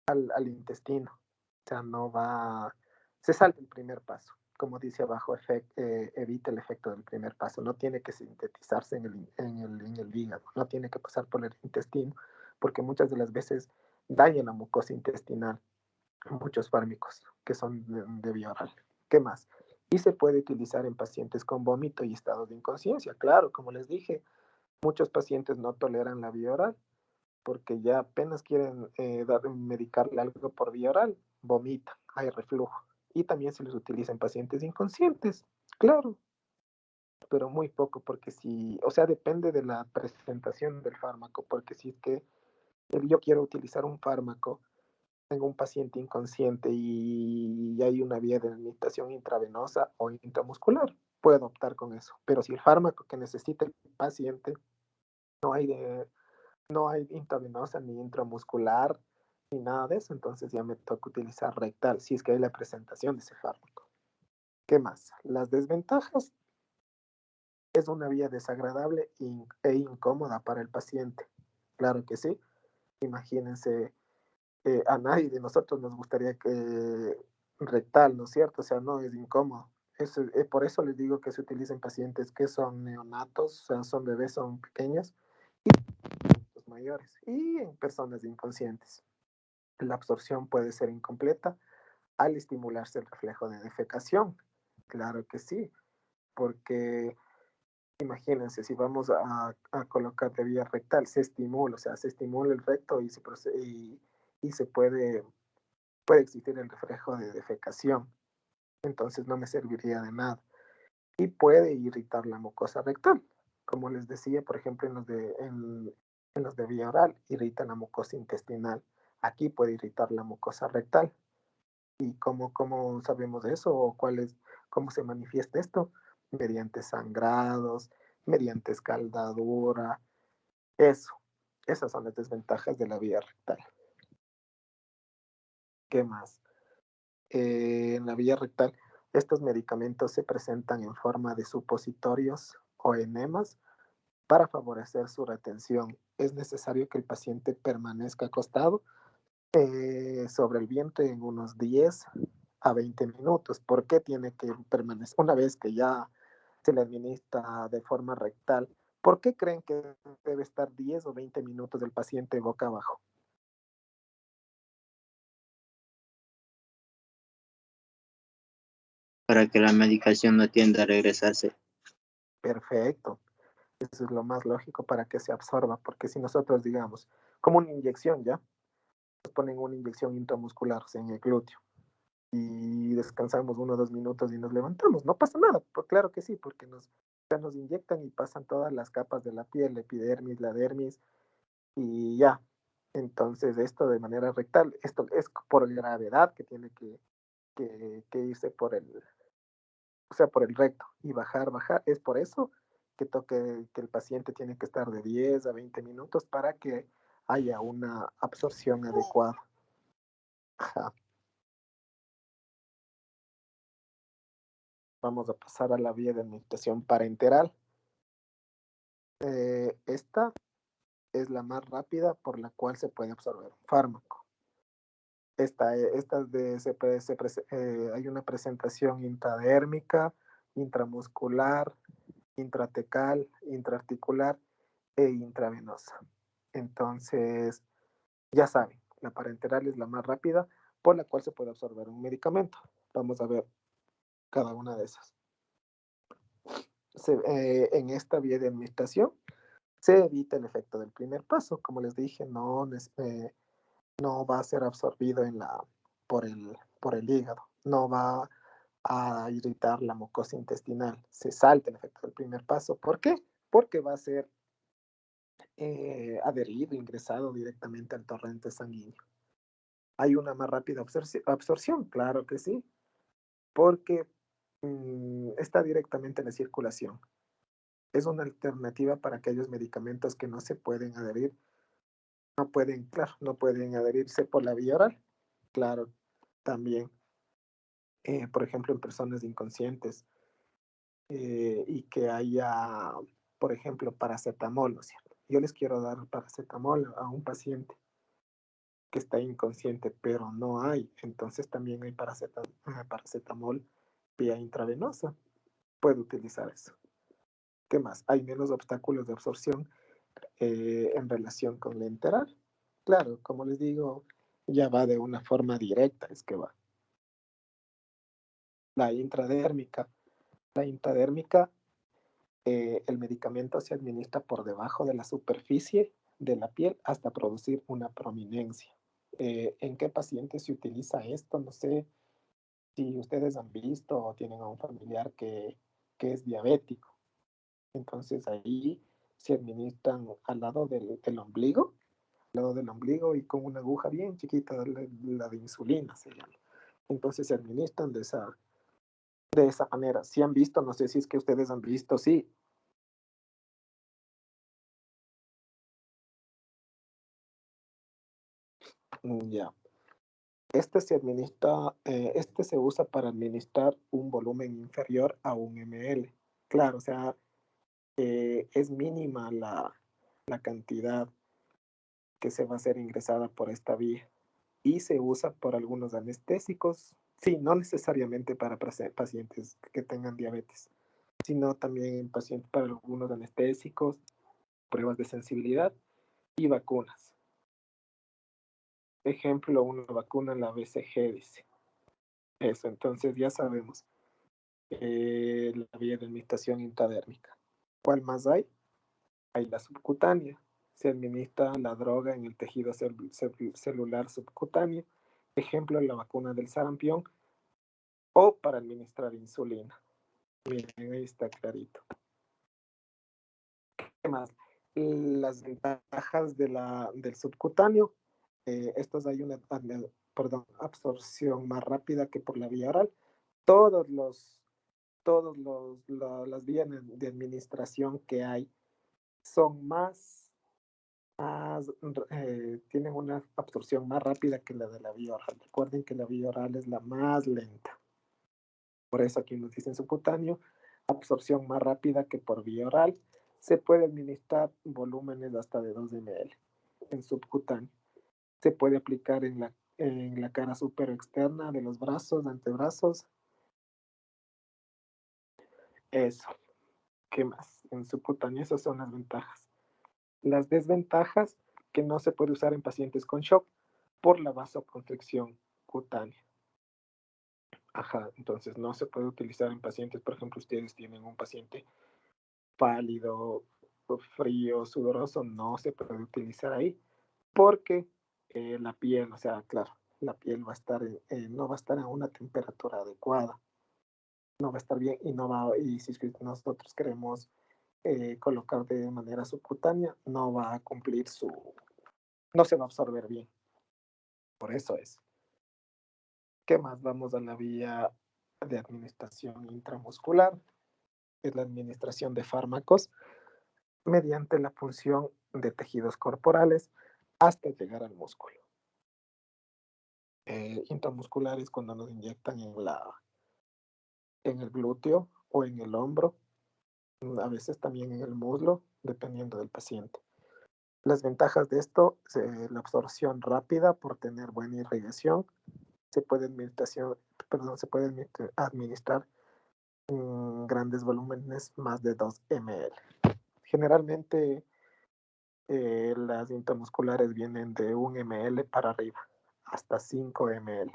Speaker 1: al intestino, o sea, no va, se salta el primer paso. Como dice abajo, evita el efecto del primer paso, no tiene que sintetizarse en el hígado, no tiene que pasar por el intestino, porque muchas de las veces daña la mucosa intestinal, muchos fármacos que son de vía oral. ¿Qué más? Y se puede utilizar en pacientes con vómito y estados de inconsciencia. Claro, como les dije, muchos pacientes no toleran la vía oral porque ya apenas quieren medicarle algo por vía oral, vomita, hay reflujo. Y también se les utiliza en pacientes inconscientes, claro, pero muy poco, porque si, o sea, depende de la presentación del fármaco, porque si es que yo quiero utilizar un fármaco, tengo un paciente inconsciente y hay una vía de administración intravenosa o intramuscular, puedo optar con eso. Pero si el fármaco que necesita el paciente no hay intravenosa ni intramuscular ni nada de eso, entonces ya me toca utilizar rectal, si es que hay la presentación de ese fármaco. ¿Qué más? Las desventajas: es una vía desagradable e incómoda para el paciente. Claro que sí. Imagínense, a nadie de nosotros nos gustaría que rectal, ¿no es cierto? O sea, no es incómodo. Por eso les digo que se utiliza en pacientes que son neonatos, o sea, son bebés, son pequeños, y mayores, y en personas inconscientes. La absorción puede ser incompleta al estimularse el reflejo de defecación. Claro que sí, porque imagínense, si vamos a colocar de vía rectal, se estimula, o sea, se estimula el recto y se puede existir el reflejo de defecación. Entonces no me serviría de nada. Y puede irritar la mucosa rectal. Como les decía, por ejemplo, en los de vía oral, irrita la mucosa intestinal. Aquí puede irritar la mucosa rectal. ¿Y cómo sabemos eso? ¿O cómo se manifiesta esto? Mediante sangrados, mediante escaldadura. Esas son las desventajas de la vía rectal. ¿Qué más? En la vía rectal, estos medicamentos se presentan en forma de supositorios o enemas para favorecer su retención. Es necesario que el paciente permanezca acostado sobre el vientre en unos 10 a 20 minutos. ¿Por qué tiene que permanecer? Una vez que ya se le administra de forma rectal, ¿por qué creen que debe estar 10 o 20 minutos el paciente boca abajo?
Speaker 3: Para que la medicación no tienda a regresarse.
Speaker 1: Perfecto. Eso es lo más lógico para que se absorba, porque si nosotros, digamos, como una inyección, ¿ya? Nos ponen una inyección intramuscular, o sea, en el glúteo, y descansamos 1 o 2 minutos y nos levantamos, no pasa nada, pues claro que sí, porque nos inyectan y pasan todas las capas de la piel, la epidermis, la dermis, y ya. Entonces, esto de manera rectal, esto es por gravedad que tiene que irse por el recto y bajar. Es por eso que el paciente tiene que estar de 10 a 20 minutos para que haya una absorción adecuada. Ajá. Vamos a pasar a la vía de administración parenteral. Esta es la más rápida por la cual se puede absorber un fármaco. Hay una presentación intradérmica, intramuscular, intratecal, intraarticular e intravenosa. Entonces, ya saben, la parenteral es la más rápida por la cual se puede absorber un medicamento. Vamos a ver cada una de esas. En esta vía de administración se evita el efecto del primer paso. Como les dije, no va a ser absorbido por el hígado.
Speaker 16: no va a irritar la mucosa intestinal. Se salta el efecto del primer paso. ¿Por qué? Porque va a ser adherido, ingresado directamente al torrente sanguíneo. ¿Hay una más rápida absorción? Claro que sí, porque está directamente en la circulación. Es una alternativa para aquellos medicamentos que no se pueden adherir, no pueden adherirse por la vía oral. Claro, también, por ejemplo, en personas inconscientes y que haya, por ejemplo, paracetamol, ¿no es cierto? Yo les quiero dar paracetamol a un paciente que está inconsciente, pero no hay. Entonces también hay paracetamol vía intravenosa. Puede utilizar eso. ¿Qué más? Hay menos obstáculos de absorción en relación con la enteral. Claro, como les digo, ya va de una forma directa, es que va. La intradérmica. La intradérmica, el medicamento se administra por debajo de la superficie de la piel hasta producir una prominencia. ¿En qué pacientes se utiliza esto? No sé si ustedes han visto o tienen a un familiar que es diabético. Entonces ahí se administran al lado del ombligo, y con una aguja bien chiquita, la de insulina se llama. Entonces se administran de esa manera. Si han visto, no sé si es que ustedes han visto, sí. Ya. Este se usa para administrar un volumen inferior a 1 ml. Claro, o sea, es mínima la cantidad que se va a ser ingresada por esta vía y se usa por algunos anestésicos, sí, no necesariamente para pacientes que tengan diabetes, sino también en pacientes para algunos anestésicos, pruebas de sensibilidad y vacunas. Ejemplo, una vacuna, la BCG, dice. Eso, entonces ya sabemos la vía de administración intradérmica. ¿Cuál más hay? Hay la subcutánea. Se administra la droga en el tejido celular subcutáneo. Ejemplo, la vacuna del sarampión o para administrar insulina. Miren, ahí está clarito. ¿Qué más? Las ventajas del subcutáneo. Estos hay una absorción más rápida que por la vía oral. Las vías de administración que hay son tienen una absorción más rápida que la de la vía oral. Recuerden que la vía oral es la más lenta. Por eso aquí nos dicen subcutáneo, absorción más rápida que por vía oral. Se puede administrar volúmenes hasta de 2 ml en subcutáneo. Se puede aplicar en la cara superior externa de los brazos, antebrazos. Eso. ¿Qué más? En subcutáneo, esas son las ventajas. Las desventajas, que no se puede usar en pacientes con shock por la vasoconstricción cutánea. Ajá, entonces no se puede utilizar en pacientes, por ejemplo, ustedes tienen un paciente pálido, frío, sudoroso, no se puede utilizar ahí porque la piel, o sea, claro, la piel va a estar, no va a estar a una temperatura adecuada, no va a estar bien y si nosotros queremos colocar de manera subcutánea, no va a cumplir no se va a absorber bien. Por eso es. ¿Qué más? Vamos a la vía de administración intramuscular. Es la administración de fármacos mediante la punción de tejidos corporales hasta llegar al músculo. Intramuscular es cuando nos inyectan en el glúteo o en el hombro, a veces también en el muslo, dependiendo del paciente. Las ventajas de esto, la absorción rápida por tener buena irrigación, se puede administrar grandes volúmenes, más de 2 ml. Generalmente las intramusculares vienen de 1 ml para arriba, hasta 5 ml.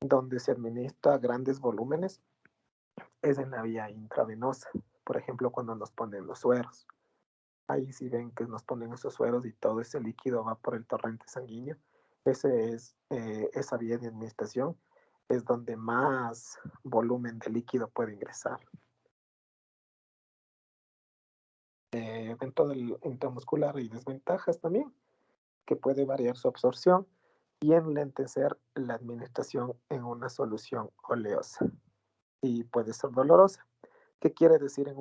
Speaker 16: Donde se administra grandes volúmenes es en la vía intravenosa. Por ejemplo, cuando nos ponen los sueros. Ahí sí ven que nos ponen esos sueros y todo ese líquido va por el torrente sanguíneo. Esa vía de administración es donde más volumen de líquido puede ingresar. Dentro del intramuscular hay desventajas también, que puede variar su absorción y enlentecer la administración en una solución oleosa y puede ser dolorosa. ¿Qué quiere decir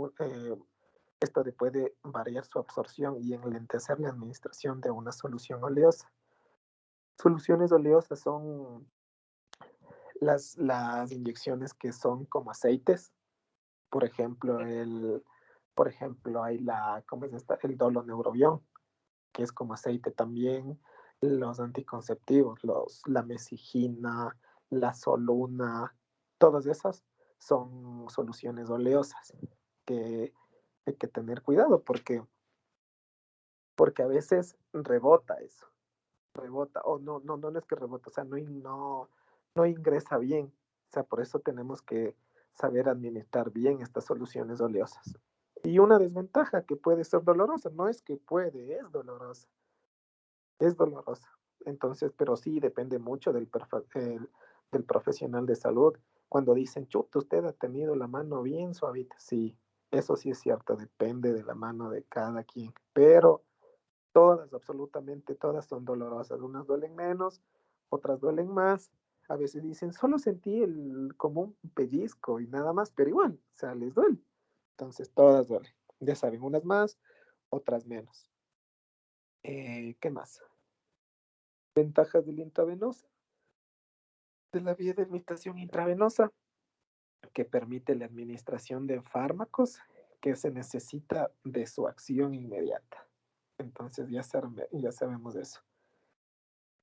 Speaker 16: esto de puede variar su absorción y enlentecer la administración de una solución oleosa? Soluciones oleosas son las inyecciones que son como aceites. Por ejemplo, hay ¿cómo es esta? El doloneurobión, que es como aceite también. Los anticonceptivos, la mesigina, la soluna, todas esas son soluciones oleosas que hay que tener cuidado porque a veces rebota eso, rebota, o no es que rebota, o sea, no ingresa bien, o sea, por eso tenemos que saber administrar bien estas soluciones oleosas. Y una desventaja que puede ser dolorosa, no es que puede, es dolorosa. Entonces, pero sí depende mucho del profesional de salud. Cuando dicen, chuta, usted ha tenido la mano bien suavita, sí, eso sí es cierto, depende de la mano de cada quien, pero todas, absolutamente todas son dolorosas. Unas duelen menos, otras duelen más. A veces dicen, solo sentí como un pellizco y nada más, pero igual, o sea, les duele. Entonces, todas duelen. Ya saben, unas más, otras menos. ¿Qué más? Ventajas de la intravenosa. De la vía de administración intravenosa, que permite la administración de fármacos que se necesita de su acción inmediata. Entonces, ya sabemos eso.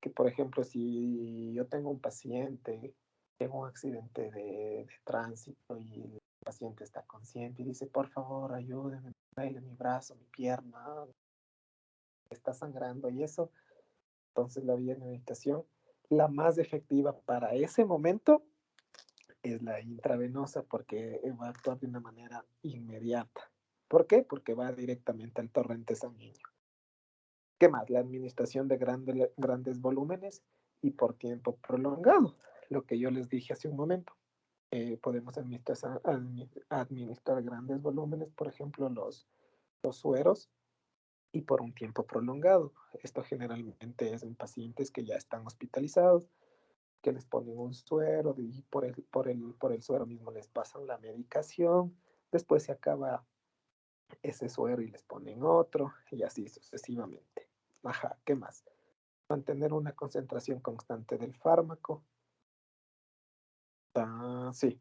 Speaker 16: Que por ejemplo, si yo tengo un paciente, tengo un accidente de tránsito y el paciente está consciente y dice, por favor, ayúdenme, duele mi brazo, mi pierna, está sangrando y eso, entonces la vía de medicación, la más efectiva para ese momento es la intravenosa porque va a actuar de una manera inmediata. ¿Por qué? Porque va directamente al torrente sanguíneo. ¿Qué más? La administración de grandes volúmenes y por tiempo prolongado, lo que yo les dije hace un momento. Podemos administrar grandes volúmenes, por ejemplo, los sueros, y por un tiempo prolongado. Esto generalmente es en pacientes que ya están hospitalizados, que les ponen un suero y por el suero mismo les pasan la medicación, después se acaba ese suero y les ponen otro, y así sucesivamente. Ajá, ¿qué más? Mantener una concentración constante del fármaco. Sí,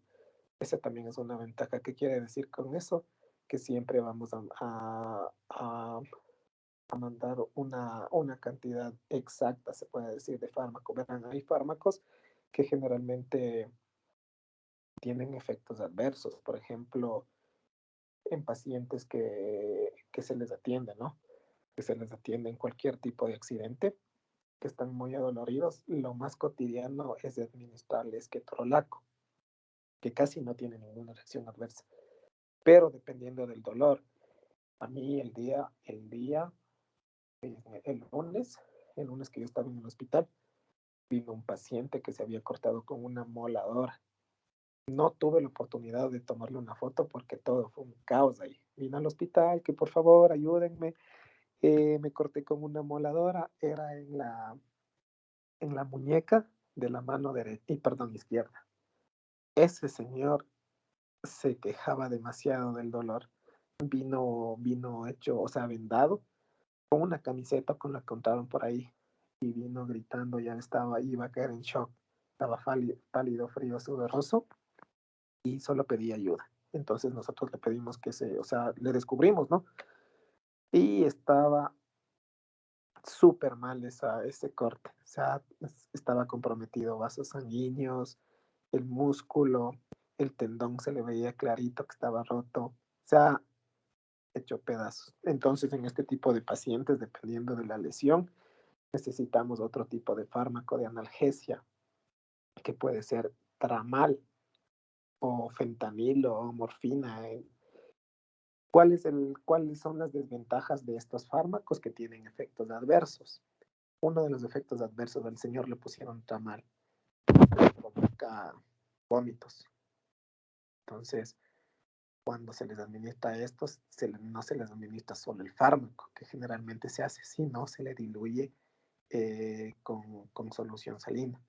Speaker 16: esa también es una ventaja. ¿Qué quiere decir con eso? Que siempre vamos a mandar una cantidad exacta, se puede decir, de fármaco. Verán, hay fármacos que generalmente tienen efectos adversos. Por ejemplo, en pacientes que se les atiende, ¿no? Que se les atiende en cualquier tipo de accidente, que están muy adoloridos, lo más cotidiano es administrarles ketorolaco, que casi no tiene ninguna reacción adversa. Pero dependiendo del dolor, a mí el lunes que yo estaba en el hospital, vino un paciente que se había cortado con una moladora. No tuve la oportunidad de tomarle una foto porque todo fue un caos ahí. Vino al hospital, que por favor ayúdenme. Me corté con una moladora, era en la muñeca de la mano izquierda. Ese señor se quejaba demasiado del dolor. Vino hecho, o sea, vendado, con una camiseta con la que contaron por ahí, y vino gritando, iba a caer en shock. Estaba pálido, frío, sudoroso, y solo pedía ayuda. Entonces nosotros le pedimos le descubrimos, ¿no? Y estaba súper mal ese corte. O sea, estaba comprometido vasos sanguíneos, el músculo, el tendón se le veía clarito que estaba roto. O sea, hecho pedazos. Entonces, en este tipo de pacientes, dependiendo de la lesión, necesitamos otro tipo de fármaco de analgesia, que puede ser tramal o fentanilo o morfina. ¿Cuáles son las desventajas de estos fármacos que tienen efectos adversos? Uno de los efectos adversos del señor le pusieron tramal. provoca vómitos. Entonces, cuando se les administra esto, no se les administra solo el fármaco, que generalmente se hace, sino se le diluye con solución salina.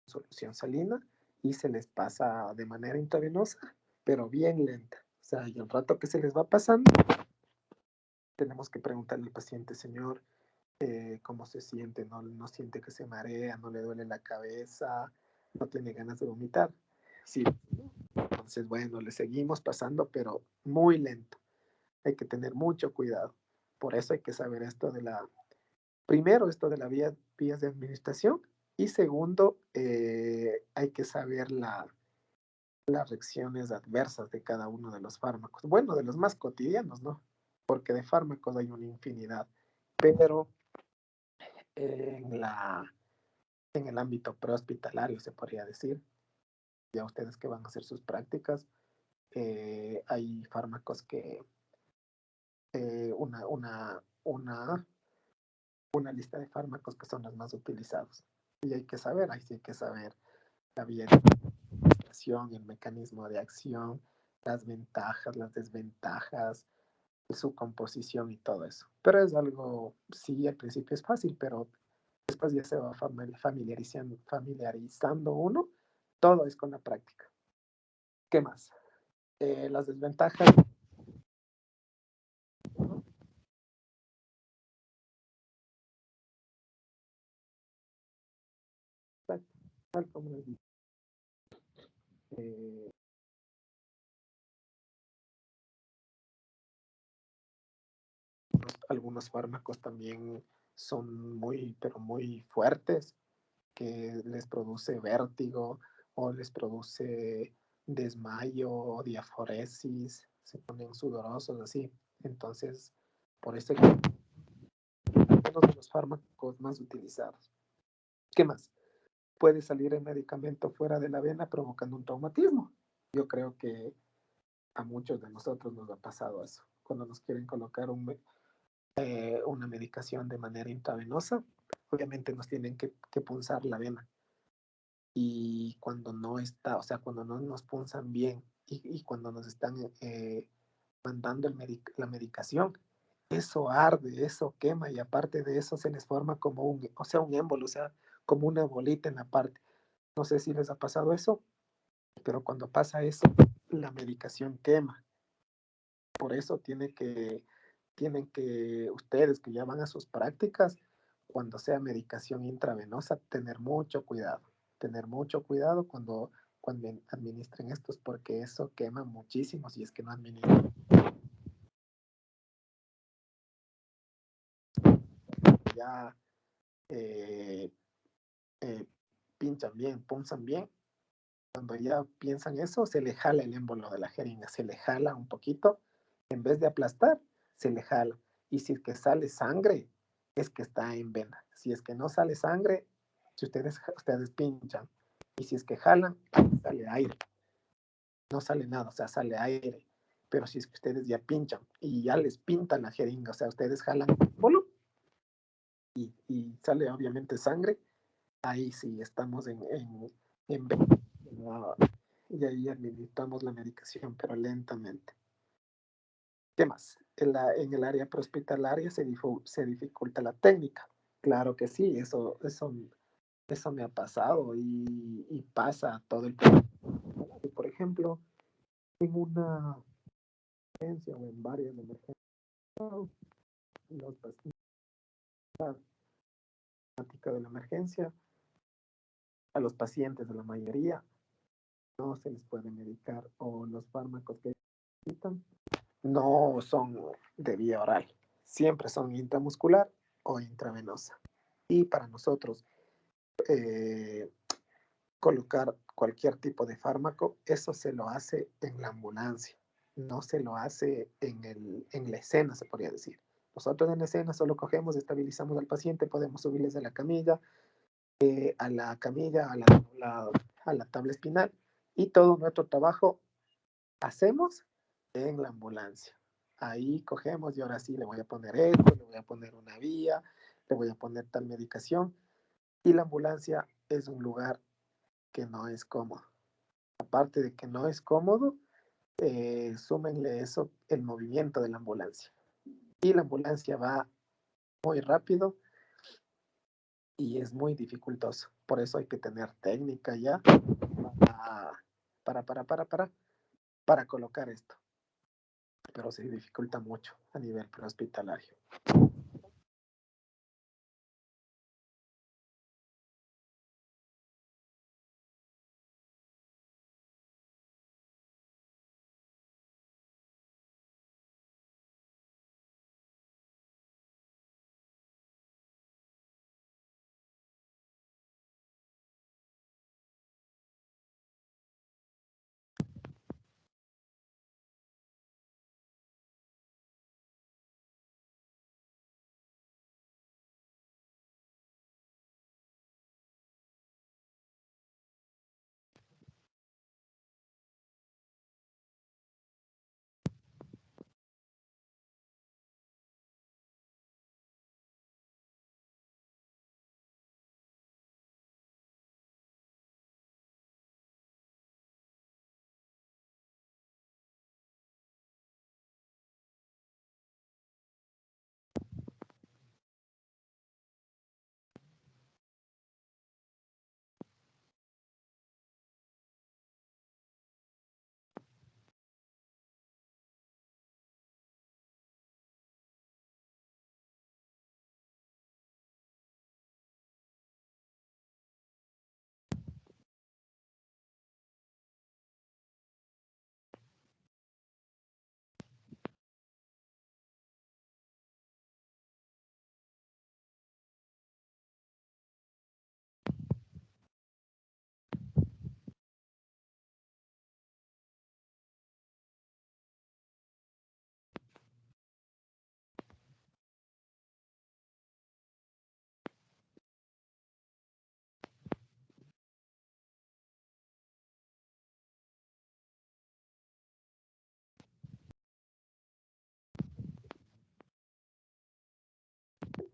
Speaker 16: Solución salina y se les pasa de manera intravenosa, pero bien lenta. O sea, y el rato que se les va pasando, tenemos que preguntarle al paciente, señor, cómo se siente, no siente que se marea, no le duele la cabeza, no tiene ganas de vomitar. Sí. Entonces, bueno, le seguimos pasando, pero muy lento. Hay que tener mucho cuidado. Por eso hay que saber primero, esto de las vías de administración, y segundo, hay que saber las reacciones adversas de cada uno de los fármacos. Bueno, de los más cotidianos, ¿no? Porque de fármacos hay una infinidad, pero en el ámbito prehospitalario, se podría decir, ya ustedes que van a hacer sus prácticas, hay fármacos que una lista de fármacos que son los más utilizados. Y hay que saber, ahí sí hay que saber la vía de administración, el mecanismo de acción, las ventajas, las desventajas, su composición y todo eso. Pero es algo, sí, al principio es fácil, pero después ya se va familiarizando uno. Todo es con la práctica. ¿Qué más? Las desventajas. Tal como les dije. Algunos fármacos también son muy, pero muy fuertes, que les produce vértigo o les produce desmayo, diaforesis, se ponen sudorosos así. Entonces, por eso es uno de los fármacos más utilizados. ¿Qué más? Puede salir el medicamento fuera de la vena provocando un traumatismo. Yo creo que a muchos de nosotros nos ha pasado eso. Cuando nos quieren colocar una medicación de manera intravenosa, obviamente nos tienen que punzar la vena. Y cuando no está, o sea, cuando no nos punzan bien y cuando nos están mandando la medicación, eso arde, eso quema y aparte de eso se les forma como un émbolo, o sea, como una bolita en la parte. No sé si les ha pasado eso, pero cuando pasa eso, la medicación quema. Por eso tienen que ustedes que ya van a sus prácticas, cuando sea medicación intravenosa, tener mucho cuidado cuando administren estos, porque eso quema muchísimo si es que no administran. Ya pinchan bien, punzan bien. Cuando ya piensan eso, se le jala el émbolo de la jeringa, se le jala un poquito, en vez de aplastar, se le jala. Y si es que sale sangre, es que está en vena. Si es que no sale sangre, si ustedes pinchan. Y si es que jalan, sale aire. No sale nada, o sea, sale aire. Pero si es que ustedes ya pinchan y ya les pintan la jeringa, o sea, ustedes jalan el émbolo y sale obviamente sangre, ahí sí estamos en vena. Y ahí administramos la medicación, pero lentamente. ¿Qué más? En el área prehospitalaria se dificulta la técnica. Claro que sí, eso me ha pasado y pasa todo el tiempo. Por ejemplo, en una emergencia o en varias emergencias, los pacientes de la emergencia, a los pacientes de la mayoría no se les puede medicar o los fármacos que necesitan no son de vía oral, siempre son intramuscular o intravenosa. Y para nosotros colocar cualquier tipo de fármaco, eso se lo hace en la ambulancia, no se lo hace en la escena, se podría decir. Nosotros en la escena solo cogemos, estabilizamos al paciente, podemos subirles de la camilla, a la tabla espinal, y todo nuestro trabajo hacemos en la ambulancia. Ahí cogemos y ahora sí le voy a poner esto, le voy a poner una vía, le voy a poner tal medicación. Y la ambulancia es un lugar que no es cómodo. Aparte de que no es cómodo, súmenle eso, el movimiento de la ambulancia. Y la ambulancia va muy rápido y es muy dificultoso. Por eso hay que tener técnica ya para colocar esto. Pero se dificulta mucho a nivel prehospitalario.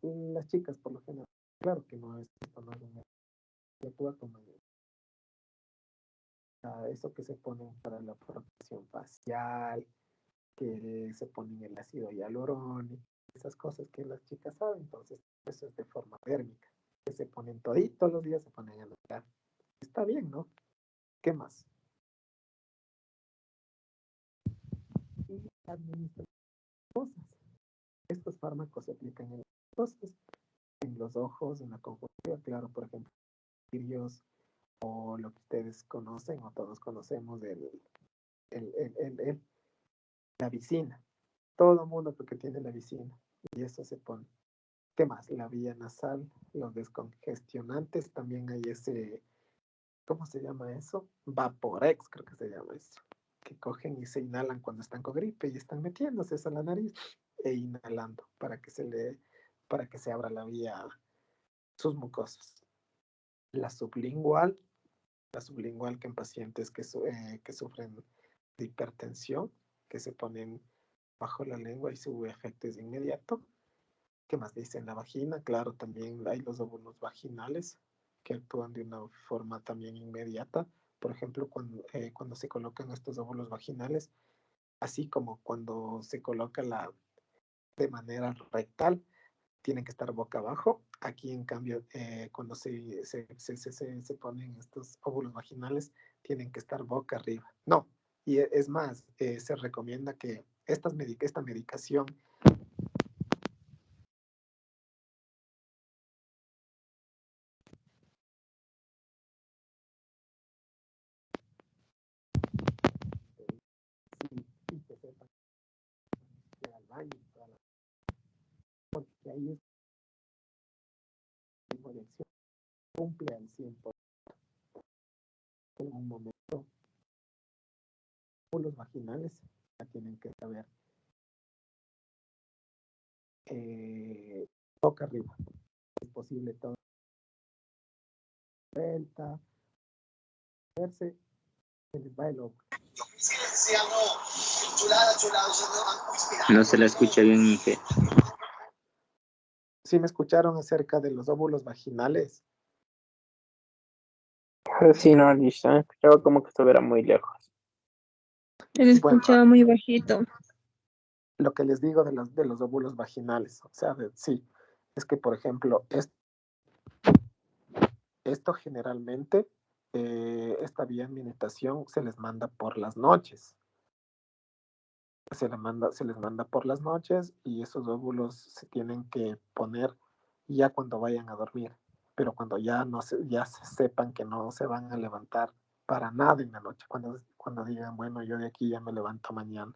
Speaker 16: Las chicas, por lo general, claro que no es esto, no es un actúa como eso que se ponen para la protección facial, que se ponen el ácido hialurónico, esas cosas que las chicas saben, entonces eso es de forma térmica, que se ponen todos los días, se ponen a notar. Está bien, ¿no? ¿Qué más? Y administrar cosas. Estos fármacos se aplican en las cosas, en los ojos, en la conjuntiva, claro, por ejemplo, cirios, o lo que ustedes conocen o todos conocemos la vicina. Todo el mundo porque tiene la vicina y eso se pone. ¿Qué más? La vía nasal, los descongestionantes, también hay ese, ¿cómo se llama eso? Vaporex, creo que se llama eso, que cogen y se inhalan cuando están con gripe y están metiéndose eso en la nariz e inhalando para que se abra la vía, sus mucosas. La sublingual que en pacientes que sufren de hipertensión, que se ponen bajo la lengua y su efecto es inmediato. ¿Qué más dice? En la vagina, claro, también hay los óvulos vaginales que actúan de una forma también inmediata. Por ejemplo, cuando se colocan estos óvulos vaginales, así como cuando se coloca de manera rectal, tienen que estar boca abajo. Aquí, en cambio, cuando se ponen estos óvulos vaginales, tienen que estar boca arriba. No, y es más, se recomienda que esta medicación y que sepan ir al baño, porque ahí es la dirección cumple al 100%. En un momento, los vaginales ya tienen que saber boca arriba. Es posible todo vuelta, verse, se les va el ojo.
Speaker 3: No se la escucha bien, Inge.
Speaker 16: ¿Sí me escucharon acerca de los óvulos vaginales?
Speaker 7: Sí, no, listo. Escuchaba como que estuviera muy lejos.
Speaker 5: Se
Speaker 1: Bueno,
Speaker 5: escuchaba muy bajito.
Speaker 1: lo que les digo de los óvulos vaginales, o sea, sí, es que, por ejemplo, esto generalmente, esta vía de alimentación se les manda por las noches. Se les manda por las noches y esos óvulos se tienen que poner ya cuando vayan a dormir, pero cuando ya se sepan que no se van a levantar para nada en la noche, cuando digan, bueno, yo de aquí ya me levanto mañana.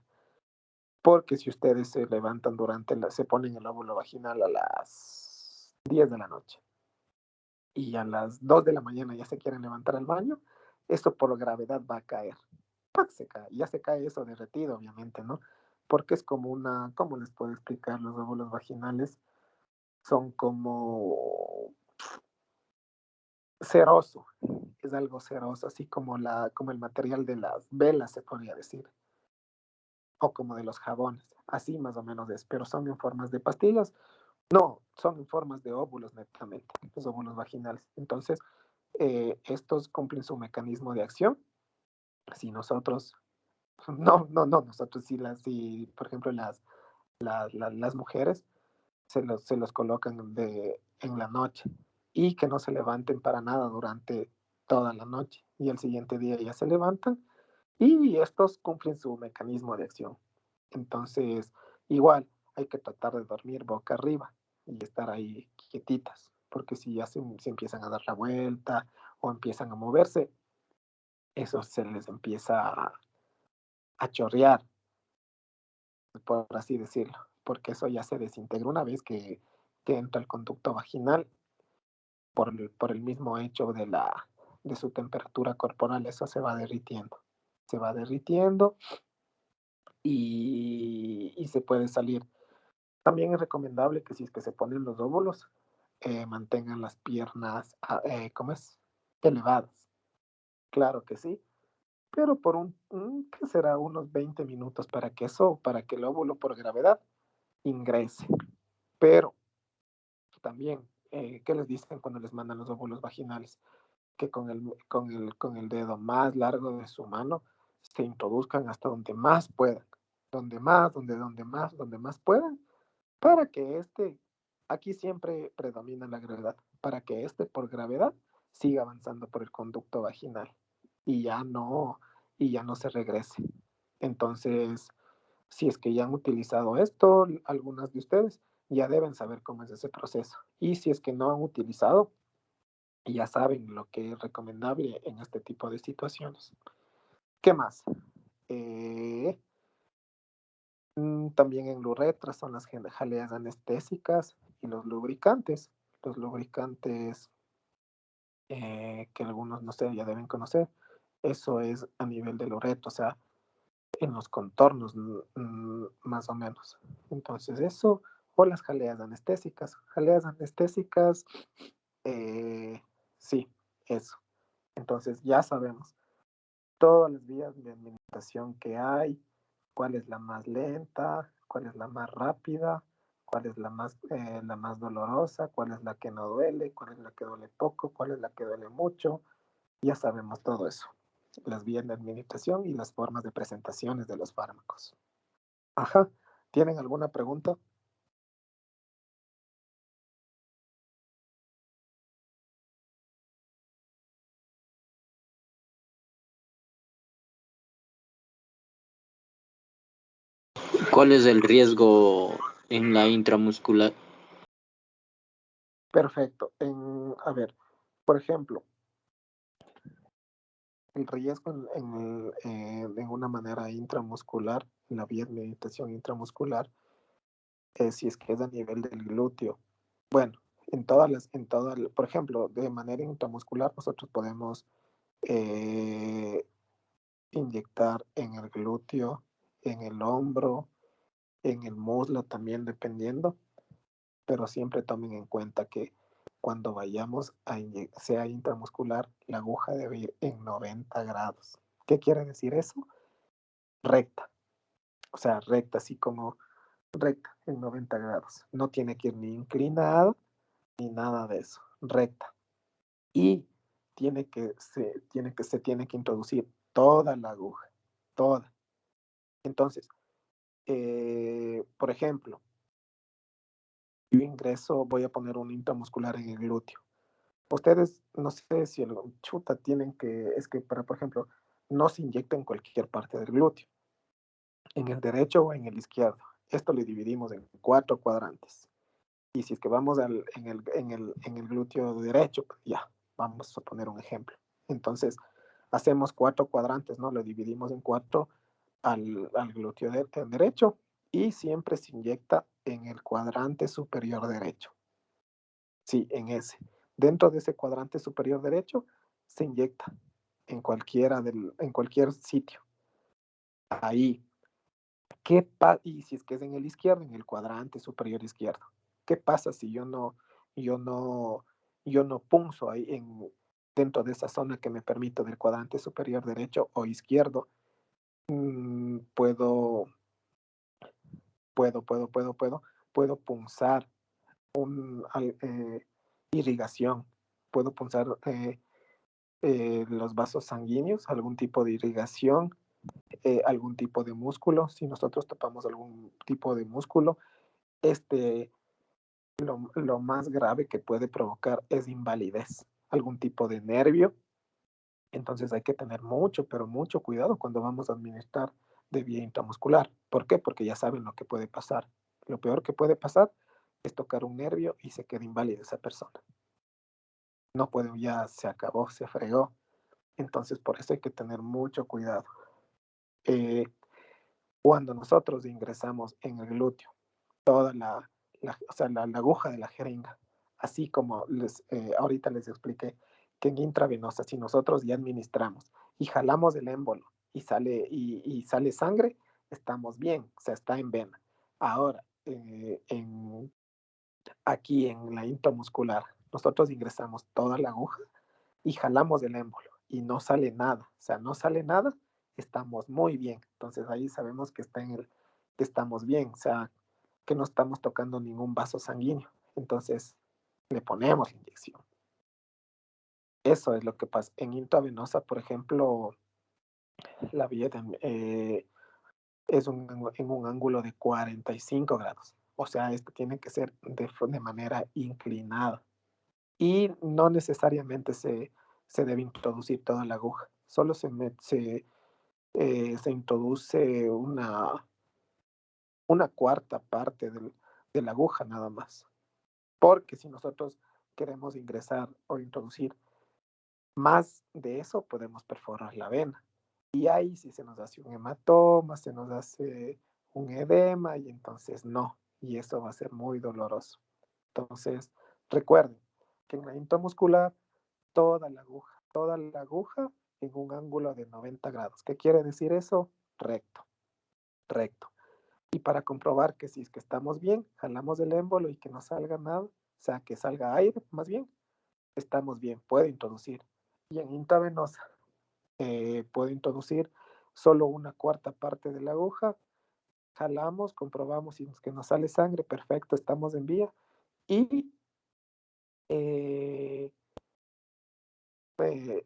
Speaker 1: Porque si ustedes se levantan se ponen el óvulo vaginal a las 10 de la noche y a las 2 de la mañana ya se quieren levantar al baño, eso por gravedad va a caer. ¡Pac! Se cae, ya se cae eso derretido, obviamente, ¿no? Porque es como ¿cómo les puedo explicar? Los óvulos vaginales son como ceroso, es algo ceroso, así como el material de las velas, se podría decir, o como de los jabones, así más o menos es, pero son en formas de pastillas. No, son en formas de óvulos netamente, los óvulos vaginales. Entonces, estos cumplen su mecanismo de acción. Si nosotros, no, nosotros si por ejemplo, las mujeres se los colocan en la noche y que no se levanten para nada durante toda la noche. Y el siguiente día ya se levantan y estos cumplen su mecanismo de acción. Entonces, igual hay que tratar de dormir boca arriba y estar ahí quietitas, porque si ya se empiezan a dar la vuelta o empiezan a moverse, eso se les empieza a chorrear, por así decirlo, porque eso ya se desintegra una vez que entra el conducto vaginal por el mismo hecho de su temperatura corporal, eso se va derritiendo y se puede salir. También es recomendable que si es que se ponen los óvulos, mantengan las piernas, ¿cómo es? Elevadas. Claro que sí, pero por ¿qué será? Unos 20 minutos para que el óvulo por gravedad ingrese. Pero también, ¿qué les dicen cuando les mandan los óvulos vaginales? Que con el dedo más largo de su mano se introduzcan hasta donde más puedan. Donde más puedan, para que aquí siempre predomina la gravedad, para que por gravedad siga avanzando por el conducto vaginal y ya no, y ya no se regrese. Entonces, si es que ya han utilizado esto, algunas de ustedes ya deben saber cómo es ese proceso. Y si es que no han utilizado, ya saben lo que es recomendable en este tipo de situaciones. ¿Qué más? También en la uretra son las jaleas anestésicas y los lubricantes. Los lubricantes que algunos, no sé, ya deben conocer. Eso es a nivel del uretra, o sea, en los contornos más o menos. Entonces eso, o las jaleas anestésicas. Jaleas anestésicas, sí, eso. Entonces ya sabemos todas las vías de administración que hay, cuál es la más lenta, cuál es la más rápida, cuál es la más dolorosa, cuál es la que no duele, cuál es la que duele poco, cuál es la que duele mucho. Ya sabemos todo eso. Las vías de administración y las formas de presentaciones de los fármacos. Ajá. ¿Tienen alguna pregunta?
Speaker 3: ¿Cuál es el riesgo en la intramuscular?
Speaker 1: Perfecto. A ver, por ejemplo, el riesgo en una manera intramuscular, en la vía de administración intramuscular, si es que es a nivel del glúteo. Bueno, por ejemplo, de manera intramuscular nosotros podemos inyectar en el glúteo, en el hombro, en el muslo también dependiendo, pero siempre tomen en cuenta que cuando vayamos sea intramuscular, la aguja debe ir en 90 grados. ¿Qué quiere decir eso? Recta, o sea, recta, así como recta en 90 grados. No tiene que ir ni inclinada ni nada de eso, recta. Y
Speaker 16: se tiene que introducir toda la aguja, toda. Entonces, por ejemplo, yo ingreso, voy a poner un intramuscular en el glúteo. Ustedes, no sé si el chuta tienen que, es que para, por ejemplo, no se inyecta en cualquier parte del glúteo, en el derecho o en el izquierdo. Esto lo dividimos en 4 cuadrantes. Y si es que vamos en el glúteo derecho, pues ya, vamos a poner un ejemplo. Entonces, hacemos 4 cuadrantes, ¿no? Lo dividimos en 4 al glúteo derecho y siempre se inyecta en el cuadrante superior derecho. Sí, en ese. Dentro de ese cuadrante superior derecho se inyecta en cualquier sitio. Ahí. Y si es que es en el izquierdo, en el cuadrante superior izquierdo. ¿Qué pasa si yo no punzo ahí dentro de esa zona que me permite del cuadrante superior derecho o izquierdo? Puedo punzar irrigación, puedo punzar los vasos sanguíneos, algún tipo de irrigación, algún tipo de músculo. Si nosotros topamos algún tipo de músculo, lo más grave que puede provocar es invalidez, algún tipo de nervio. Entonces hay que tener mucho, pero mucho cuidado cuando vamos a administrar de vía intramuscular. ¿Por qué? Porque ya saben lo que puede pasar. Lo peor que puede pasar es tocar un nervio y se queda inválida esa persona. No puede, ya se acabó, se fregó. Entonces por eso hay que tener mucho cuidado. Cuando nosotros ingresamos en el glúteo, toda la aguja de la jeringa, así como ahorita les expliqué que en intravenosa, si nosotros ya administramos y jalamos el émbolo y sale sangre, estamos bien, o sea, está en vena. Ahora, aquí en la intramuscular, nosotros ingresamos toda la aguja y jalamos el émbolo y no sale nada, o sea, no sale nada, estamos muy bien. Entonces ahí sabemos que que estamos bien, o sea, que no estamos tocando ningún vaso sanguíneo. Entonces le ponemos la inyección. Eso es lo que pasa. En intravenosa, por ejemplo, la vía es en un ángulo de 45 grados. O sea, esto tiene que ser de manera inclinada. Y no necesariamente se debe introducir toda la aguja. Solo se introduce una cuarta parte de la aguja nada más. Porque si nosotros queremos ingresar o introducir más de eso, podemos perforar la vena. Y ahí sí se nos hace un hematoma, se nos hace un edema y entonces no. Y eso va a ser muy doloroso. Entonces, recuerden que en la intramuscular, toda la aguja en un ángulo de 90 grados. ¿Qué quiere decir eso? Recto, recto. Y para comprobar que si es que estamos bien, jalamos el émbolo y que no salga nada, o sea, que salga aire, más bien, estamos bien, puede introducir. Y en intravenosa, puedo introducir solo una cuarta parte de la aguja, jalamos, comprobamos si es que nos sale sangre, perfecto, estamos en vía, y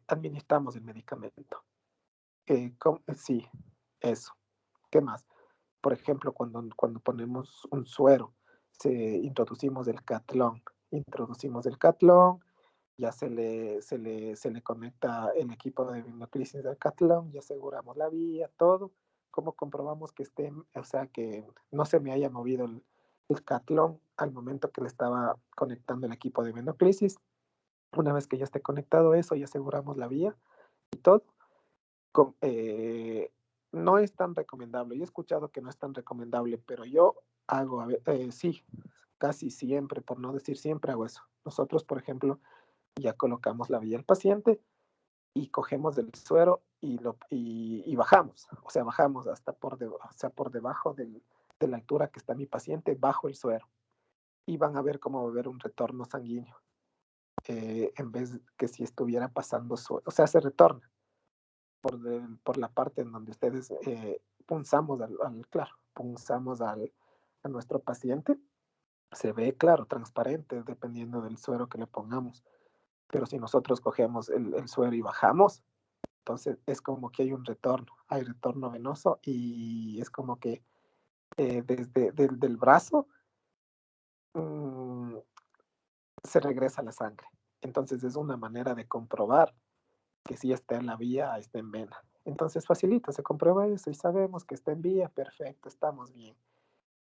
Speaker 16: administramos el medicamento. Sí, eso. ¿Qué más? Por ejemplo, cuando ponemos un suero, introducimos el catlón. Ya se le conecta el equipo de hemodiálisis del catlón, ya aseguramos la vía, todo. ¿Cómo comprobamos que o sea, que no se me haya movido el catlón al momento que le estaba conectando el equipo de hemodiálisis? Una vez que ya esté conectado eso y aseguramos la vía y todo, no es tan recomendable. Yo he escuchado que no es tan recomendable, pero yo hago, sí, casi siempre, por no decir siempre, hago eso. Nosotros, por ejemplo, ya colocamos la vía al paciente y cogemos del suero y bajamos. O sea, bajamos hasta por debajo de la altura que está mi paciente, bajo el suero. Y van a ver cómo va a haber un retorno sanguíneo. En vez que si estuviera pasando suero. O sea, se retorna por la parte en donde ustedes punzamos punzamos a nuestro paciente, se ve claro, transparente, dependiendo del suero que le pongamos. Pero si nosotros cogemos el suero y bajamos, entonces es como que hay retorno venoso y es como que desde del brazo se regresa la sangre. Entonces es una manera de comprobar que si está en la vía, está en vena. Entonces facilita, se comprueba eso y sabemos que está en vía, perfecto, estamos bien.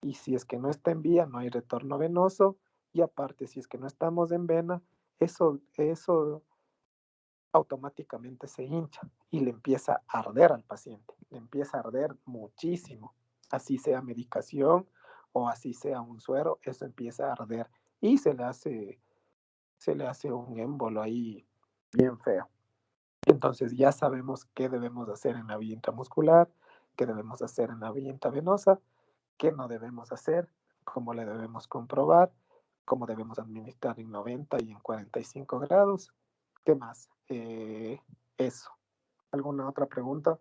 Speaker 16: Y si es que no está en vía, no hay retorno venoso. Y aparte, si es que no estamos en vena, eso automáticamente se hincha y le empieza a arder al paciente. Le empieza a arder muchísimo. Así sea medicación o así sea un suero, eso empieza a arder y se le hace un émbolo ahí bien feo. Entonces ya sabemos qué debemos hacer en la vía intramuscular, qué debemos hacer en la vía intravenosa, qué no debemos hacer, cómo le debemos comprobar, cómo debemos administrar en 90 y en 45 grados. ¿Qué más? Eso. ¿Alguna otra pregunta?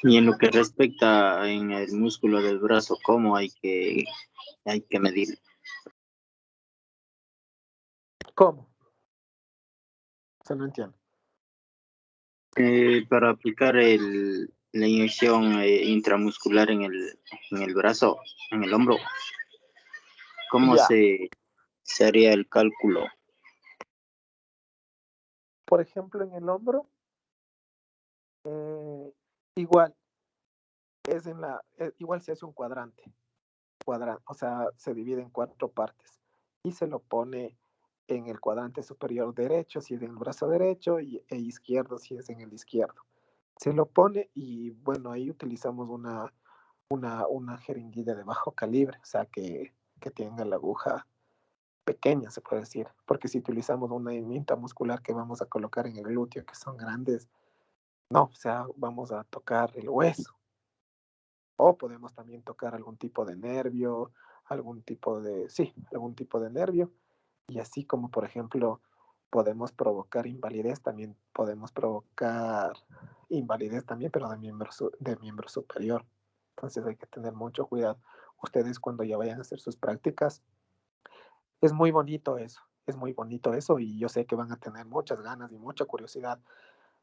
Speaker 3: Y en lo que respecta en el músculo del brazo, ¿cómo hay que medir?
Speaker 16: ¿Cómo? Se no entiendo.
Speaker 3: Para aplicar la inyección intramuscular en el brazo, en el hombro, ¿cómo
Speaker 16: Ya.
Speaker 3: se haría el cálculo?
Speaker 16: Por ejemplo, en el hombro, igual, igual se hace un cuadrante, o sea, se divide en 4 partes y se lo pone en el cuadrante superior derecho si es en el brazo derecho e izquierdo si es en el izquierdo. Se lo pone y bueno, ahí utilizamos una jeringuilla de bajo calibre, o sea, que tenga la aguja pequeña, se puede decir, porque si utilizamos una intramuscular que vamos a colocar en el glúteo, que son grandes, no, o sea, vamos a tocar el hueso. O podemos también tocar algún tipo de nervio, algún tipo de nervio. Y así como, por ejemplo, podemos provocar invalidez, también podemos provocar invalidez también, pero de miembro superior. Entonces hay que tener mucho cuidado. Ustedes cuando ya vayan a hacer sus prácticas, es muy bonito eso y yo sé que van a tener muchas ganas y mucha curiosidad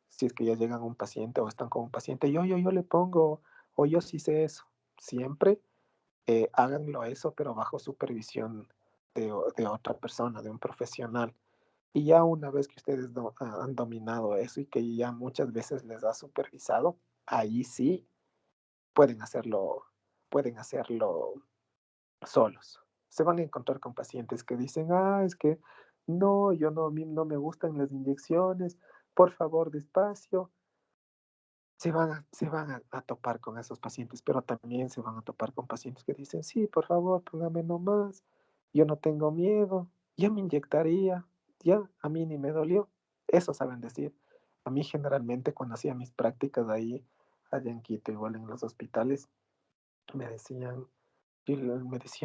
Speaker 16: si es que ya llegan a un paciente o están con un paciente, yo le pongo, o yo sí sé eso. Siempre háganlo eso, pero bajo supervisión de otra persona, de un profesional. Y ya una vez que ustedes han dominado eso y que ya muchas veces les ha supervisado, ahí sí pueden hacerlo solos. Se van a encontrar con pacientes que dicen, es que no, a mí no me gustan las inyecciones, por favor, despacio. Se van a topar con esos pacientes, pero también se van a topar con pacientes que dicen, sí, por favor, póngame nomás, yo no tengo miedo, ya me inyectaría, ya, a mí ni me dolió. Eso saben decir. A mí generalmente cuando hacía mis prácticas ahí, allá en Quito, igual en los hospitales, me decían,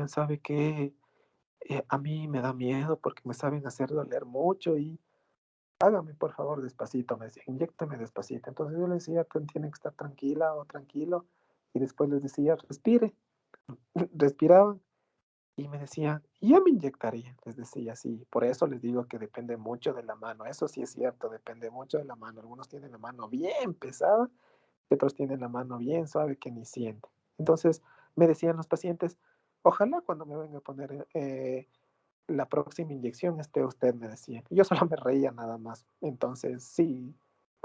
Speaker 16: ¿sabe qué? A mí me da miedo porque me saben hacer doler mucho y hágame por favor despacito, me decía, inyéctame despacito. Entonces yo les decía, tienen que estar tranquila o tranquilo. Y después les decía, respire. Respiraban y me decían, ya me inyectaría. Les decía así. Por eso les digo que depende mucho de la mano. Eso sí es cierto, depende mucho de la mano. Algunos tienen la mano bien pesada y otros tienen la mano bien suave que ni siente. Entonces me decían los pacientes, ojalá cuando me venga a poner la próxima inyección esté usted, me decía. Yo solo me reía nada más. Entonces, sí,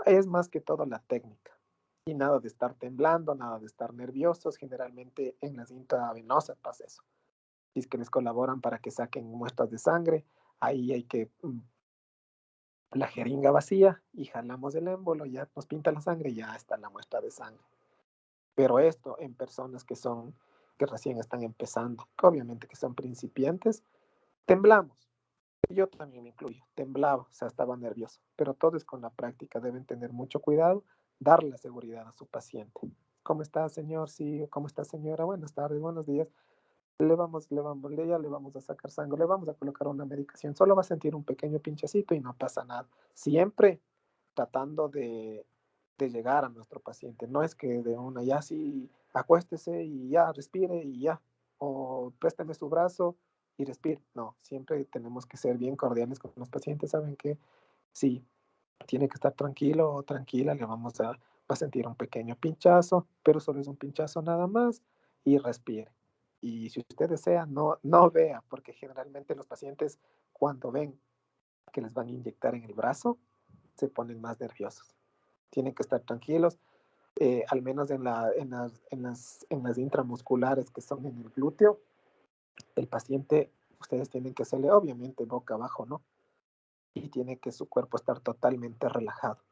Speaker 16: es más que todo la técnica. Y nada de estar temblando, nada de estar nerviosos. Generalmente en la cinta venosa pasa eso. Si es que les colaboran para que saquen muestras de sangre, ahí hay que la jeringa vacía y jalamos el émbolo, ya nos pinta la sangre y ya está la muestra de sangre. Pero esto en personas que recién están empezando, que obviamente que son principiantes, temblamos. Yo también me incluyo, temblaba, o sea, estaba nervioso, pero todo es con la práctica, deben tener mucho cuidado, darle la seguridad a su paciente. ¿Cómo está, señor? Sí, ¿cómo está, señora? Buenas tardes, buenos días. Ya le vamos a sacar sangre, le vamos a colocar una medicación, solo va a sentir un pequeño pinchacito y no pasa nada. Siempre tratando de llegar a nuestro paciente, no es que de una ya sí acuéstese y ya, respire y ya, o présteme su brazo y respire. No, siempre tenemos que ser bien cordiales con los pacientes, saben que sí, tiene que estar tranquilo o tranquila, va a sentir un pequeño pinchazo, pero solo es un pinchazo nada más y respire. Y si usted desea, no vea, porque generalmente los pacientes cuando ven que les van a inyectar en el brazo, se ponen más nerviosos. Tienen que estar tranquilos, al menos en las intramusculares que son en el glúteo, el paciente, ustedes tienen que hacerle obviamente boca abajo, ¿no? Y tiene que su cuerpo estar totalmente relajado,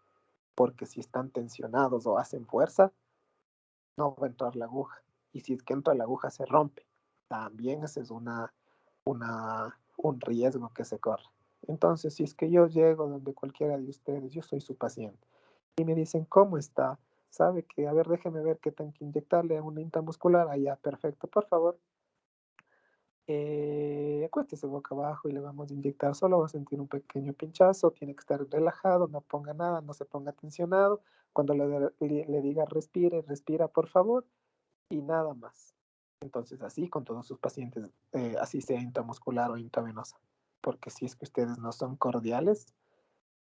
Speaker 16: porque si están tensionados o hacen fuerza, no va a entrar la aguja. Y si es que entra la aguja, se rompe. También ese es un riesgo que se corre. Entonces, si es que yo llego donde cualquiera de ustedes, yo soy su paciente, y me dicen, ¿cómo está? ¿Sabe que, a ver, déjeme ver qué tengo que inyectarle a una intramuscular? Allá, perfecto, por favor. Acuéstese boca abajo y le vamos a inyectar. Solo va a sentir un pequeño pinchazo, tiene que estar relajado, no ponga nada, no se ponga tensionado. Cuando le diga respire, respira por favor y nada más. Entonces así con todos sus pacientes, así sea intramuscular o intravenosa. Porque si es que ustedes no son cordiales,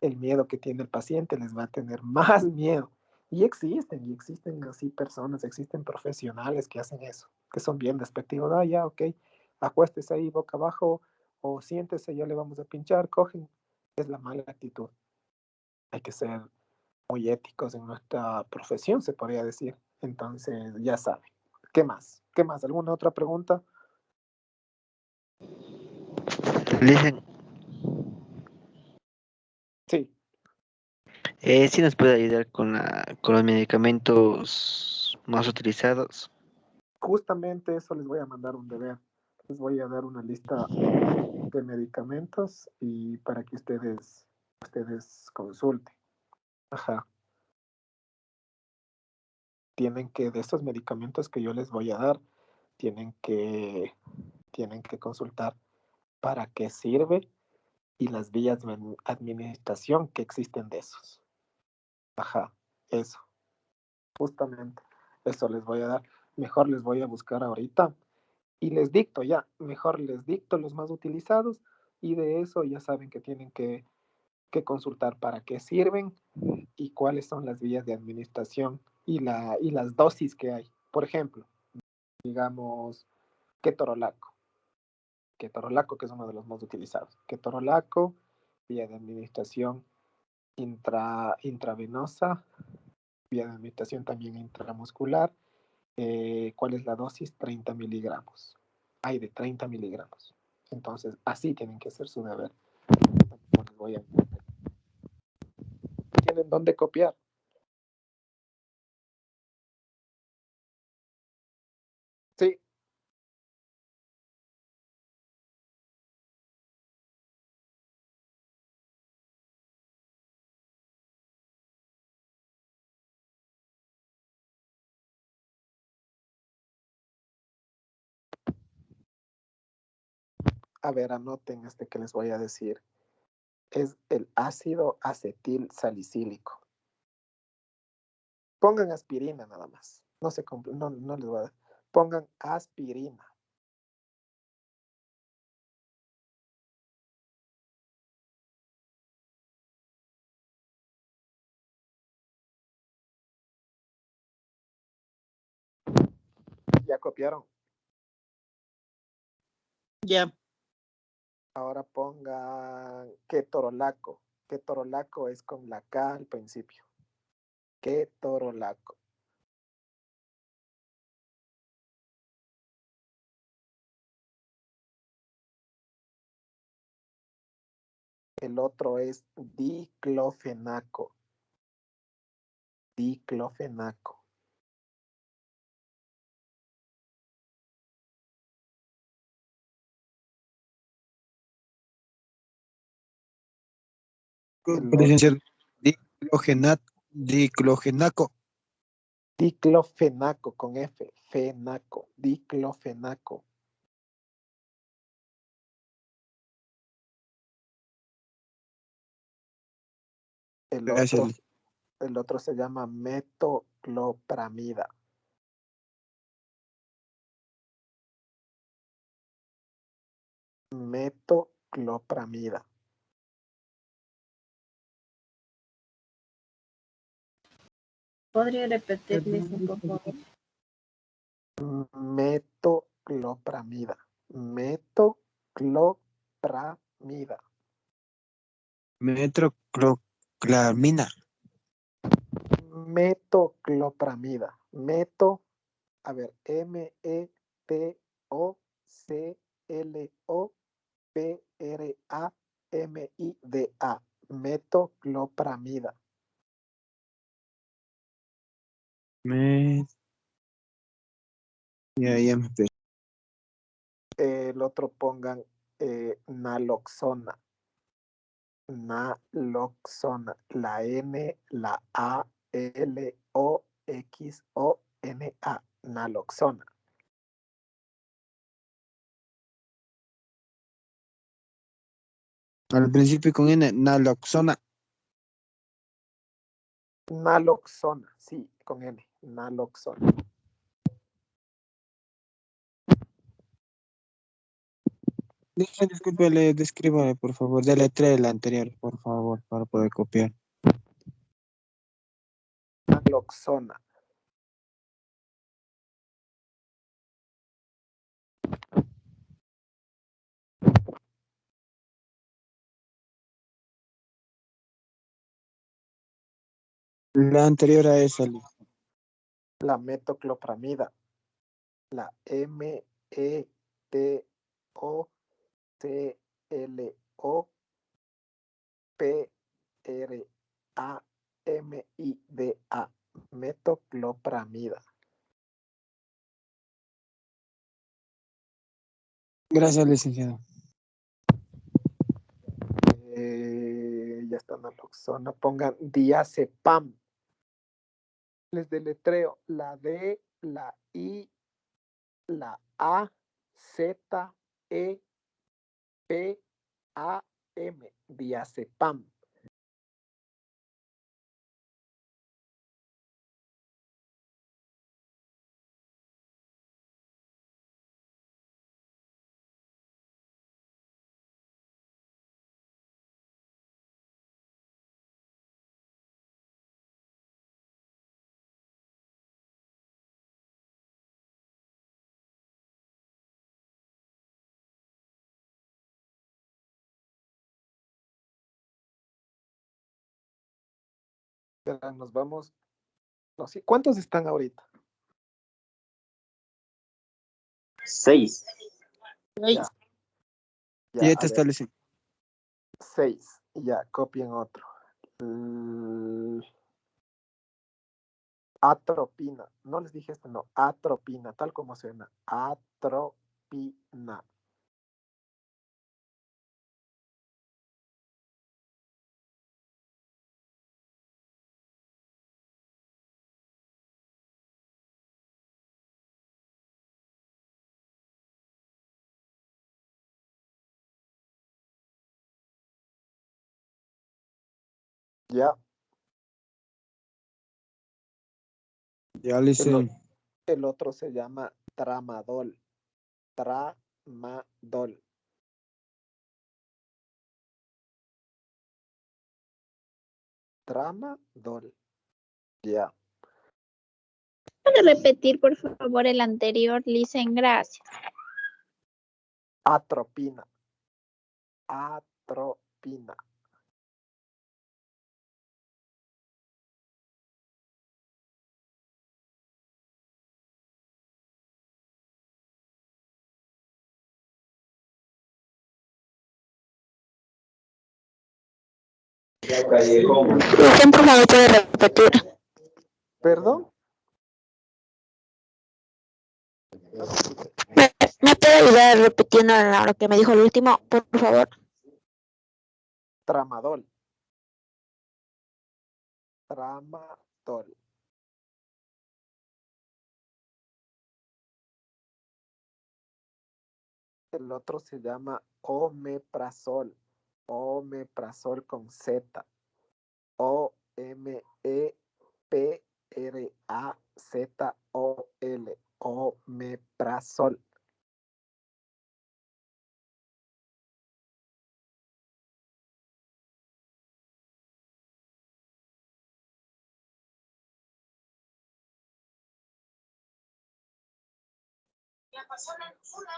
Speaker 16: el miedo que tiene el paciente les va a tener más miedo. Y existen así personas, existen profesionales que hacen eso, que son bien despectivos. Ah, ya, ok, acuéstese ahí boca abajo o siéntese, ya le vamos a pinchar, cogen. Es la mala actitud. Hay que ser muy éticos en nuestra profesión, se podría decir. Entonces, ya saben. ¿Qué más? ¿Qué más? ¿Alguna otra pregunta?
Speaker 12: Listen,
Speaker 16: Sí.
Speaker 12: ¿sí nos puede ayudar con los medicamentos más utilizados?
Speaker 16: Justamente eso les voy a mandar un deber. Les voy a dar una lista de medicamentos y para que ustedes consulten. Ajá. Tienen que, de estos medicamentos que yo les voy a dar, tienen que, tienen que consultar para qué sirve y las vías de administración que existen de esos. Ajá, eso, justamente. Eso les voy a dar. Mejor les voy a buscar ahorita y les dicto ya. Mejor les dicto los más utilizados y de eso ya saben que tienen que consultar para qué sirven y cuáles son las vías de administración y las dosis que hay. Por ejemplo, digamos, ketorolaco. Ketorolaco, que es uno de los más utilizados. Ketorolaco, vía de administración intravenosa, vía de administración también intramuscular. ¿Cuál es la dosis? 30 miligramos. Hay de 30 miligramos. Entonces, así tienen que hacer su deber. ¿Tienen dónde copiar? Sí. A ver, anoten este que les voy a decir. Es el ácido acetil salicílico. Pongan aspirina nada más. No les voy a dar. Pongan aspirina. ¿Ya copiaron?
Speaker 5: Ya.
Speaker 16: Ahora pongan ketorolaco. Ketorolaco es con la K al principio. Ketorolaco. El otro es diclofenaco. Diclofenaco.
Speaker 10: Licenciado, diclofenaco.
Speaker 16: Diclofenaco con F. Fenaco. Diclofenaco. El otro se llama metoclopramida. metoclopramida.
Speaker 8: ¿Podría repetirles un poco?
Speaker 16: Metoclopramida. Metoclopramida.
Speaker 2: Metroclopramina.
Speaker 16: Metoclopramida. A ver, metoclopramida. Metoclopramida.
Speaker 2: Ya me perdí.
Speaker 16: El otro pongan naloxona. Naloxona. La N, la A, L, O, X, O, N, A. Naloxona.
Speaker 2: Al principio con N, naloxona.
Speaker 16: Naloxona, sí, con N. Naloxona.
Speaker 2: Disculpe, descríbale, por favor. Deletree el anterior, por favor, para poder copiar.
Speaker 16: Naloxona.
Speaker 2: La anterior a esa.
Speaker 16: La metoclopramida. La metoclopramida. Metoclopramida.
Speaker 2: Gracias, licenciado.
Speaker 16: Ya está naloxona. Pongan diazepam. Les deletreo la D, la I, la A, Z, E, P, A, M. Diazepam. Nos vamos. No sé, ¿cuántos están ahorita?
Speaker 3: 6.
Speaker 16: Ya.
Speaker 2: Ya te está licenciado.
Speaker 16: 6. Ya, copien otro. Atropina. No les dije esto, no. Atropina, tal como suena. Atropina. Ya.
Speaker 2: Ya, licenciado.
Speaker 16: El otro se llama tramadol. Tramadol. Tramadol. Ya.
Speaker 8: ¿Puede repetir, por favor, el anterior, Licen? Gracias.
Speaker 16: Atropina. Atropina.
Speaker 8: Licen, por favor, puede repetir.
Speaker 16: ¿Perdón?
Speaker 8: ¿Me puede ayudar repitiendo lo que me dijo el último, por favor?
Speaker 16: Tramadol. Tramadol. El otro se llama omeprazol. Omeprazol con Z. Omeprazol. Omeprazol.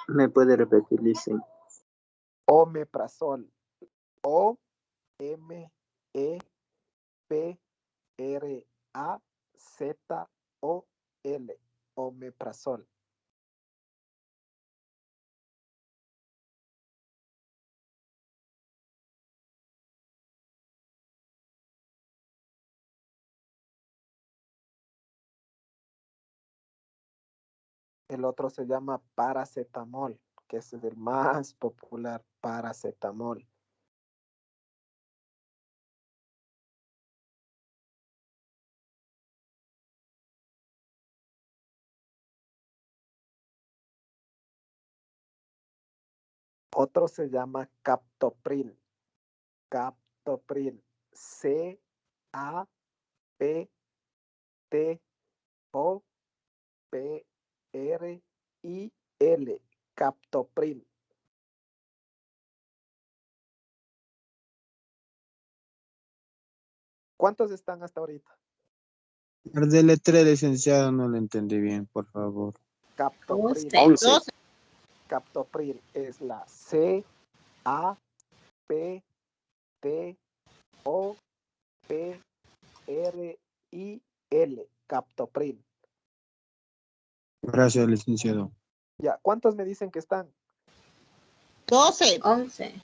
Speaker 3: ¿Me puede repetir, Licen?
Speaker 16: Omeprazol. O-M-E-P-R-A-Z-O-L. Omeprazol. El otro se llama paracetamol, que es el más popular, paracetamol. Otro se llama captopril. Captopril. C-A-P-T-O-P-R-I-L. Captopril. ¿Cuántos están hasta ahorita?
Speaker 2: El del letrero, licenciado, no lo entendí bien, por favor.
Speaker 16: Captopril.
Speaker 2: 11.
Speaker 16: Captopril es la C-A-P-T-O-P-R-I-L. Captopril.
Speaker 2: Gracias, licenciado.
Speaker 16: Ya, ¿cuántos me dicen que están?
Speaker 5: 12.
Speaker 4: 11.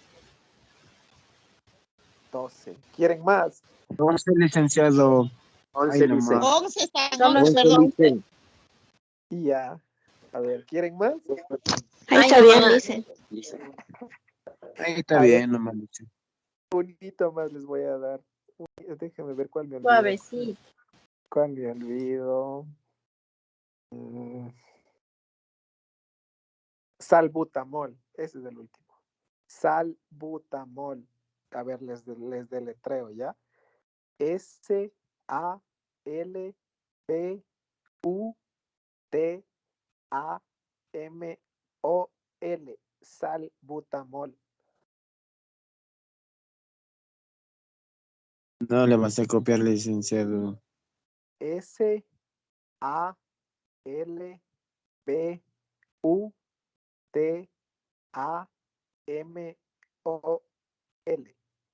Speaker 16: 12. ¿Quieren más?
Speaker 2: 11, licenciado.
Speaker 3: 11, Licen.
Speaker 5: 11 están,
Speaker 4: Solo
Speaker 5: 11, perdón.
Speaker 16: Y ya. A ver, ¿quieren más?
Speaker 8: Ahí está bien, Licen.
Speaker 2: Ahí está bien, nomás.
Speaker 16: Un hito más les voy a dar. Déjenme ver cuál me olvido.
Speaker 4: Suavecito.
Speaker 16: ¿Cuál me olvido? Salbutamol. Ese es el último. Salbutamol. A ver, les deletreo, ¿ya? S-A-L-B-U-T-A-M-O-L. Salbutamol.
Speaker 2: No le vas a copiar, licenciado.
Speaker 16: S-A-L-B-U-T-A-M-O-L.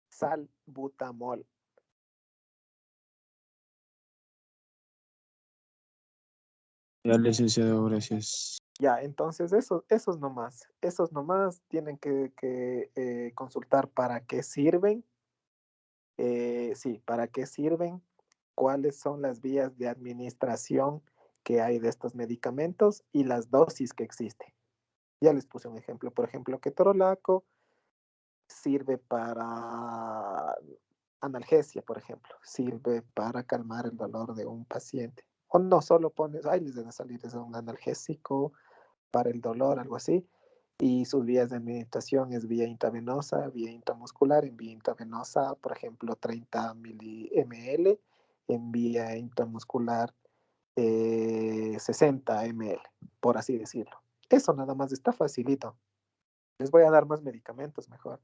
Speaker 16: Salbutamol.
Speaker 2: Ya, licenciado, gracias.
Speaker 16: Ya, entonces esos nomás tienen que consultar para qué sirven. Sí, para qué sirven, cuáles son las vías de administración que hay de estos medicamentos y las dosis que existen. Ya les puse un ejemplo, por ejemplo, ketorolaco sirve para analgesia, por ejemplo, sirve para calmar el dolor de un paciente. O no solo pones, les debe salir es un analgésico para el dolor, algo así. Y sus vías de administración es vía intravenosa, vía intramuscular, en vía intravenosa, por ejemplo, 30 ml, en vía intramuscular 60 ml, por así decirlo. Eso nada más está facilito. Les voy a dar más medicamentos mejor.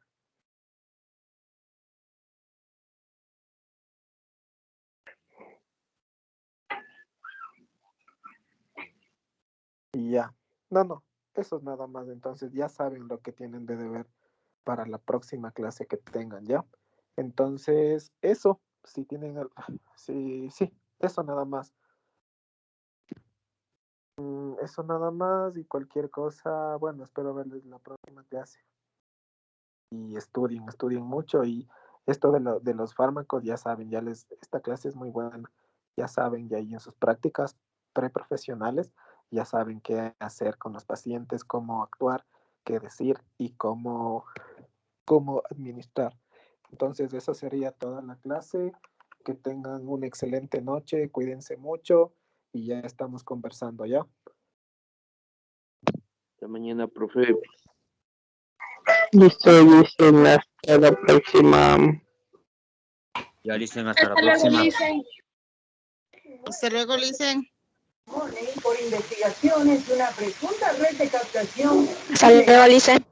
Speaker 16: Y ya. No. Eso es nada más. Entonces ya saben lo que tienen de deber para la próxima clase que tengan, ¿ya? Entonces, eso. Si tienen... Sí, eso nada más. Eso nada más y cualquier cosa, bueno, espero verles la próxima clase. Y estudien mucho y esto de los fármacos, ya saben, esta clase es muy buena. Ya saben, ya ahí en sus prácticas preprofesionales, ya saben qué hacer con los pacientes, cómo actuar, qué decir y cómo administrar. Entonces, eso sería toda la clase. Que tengan una excelente noche, cuídense mucho y ya estamos conversando, ¿ya?
Speaker 7: Hasta mañana, profe.
Speaker 11: Listo, Licen, hasta la próxima.
Speaker 17: Ya, Licen, hasta la
Speaker 5: Hasta luego,
Speaker 17: próxima.
Speaker 5: Licen. Hasta luego, Licen.
Speaker 18: Por investigaciones de una presunta red de captación.
Speaker 8: Hasta luego, Licen.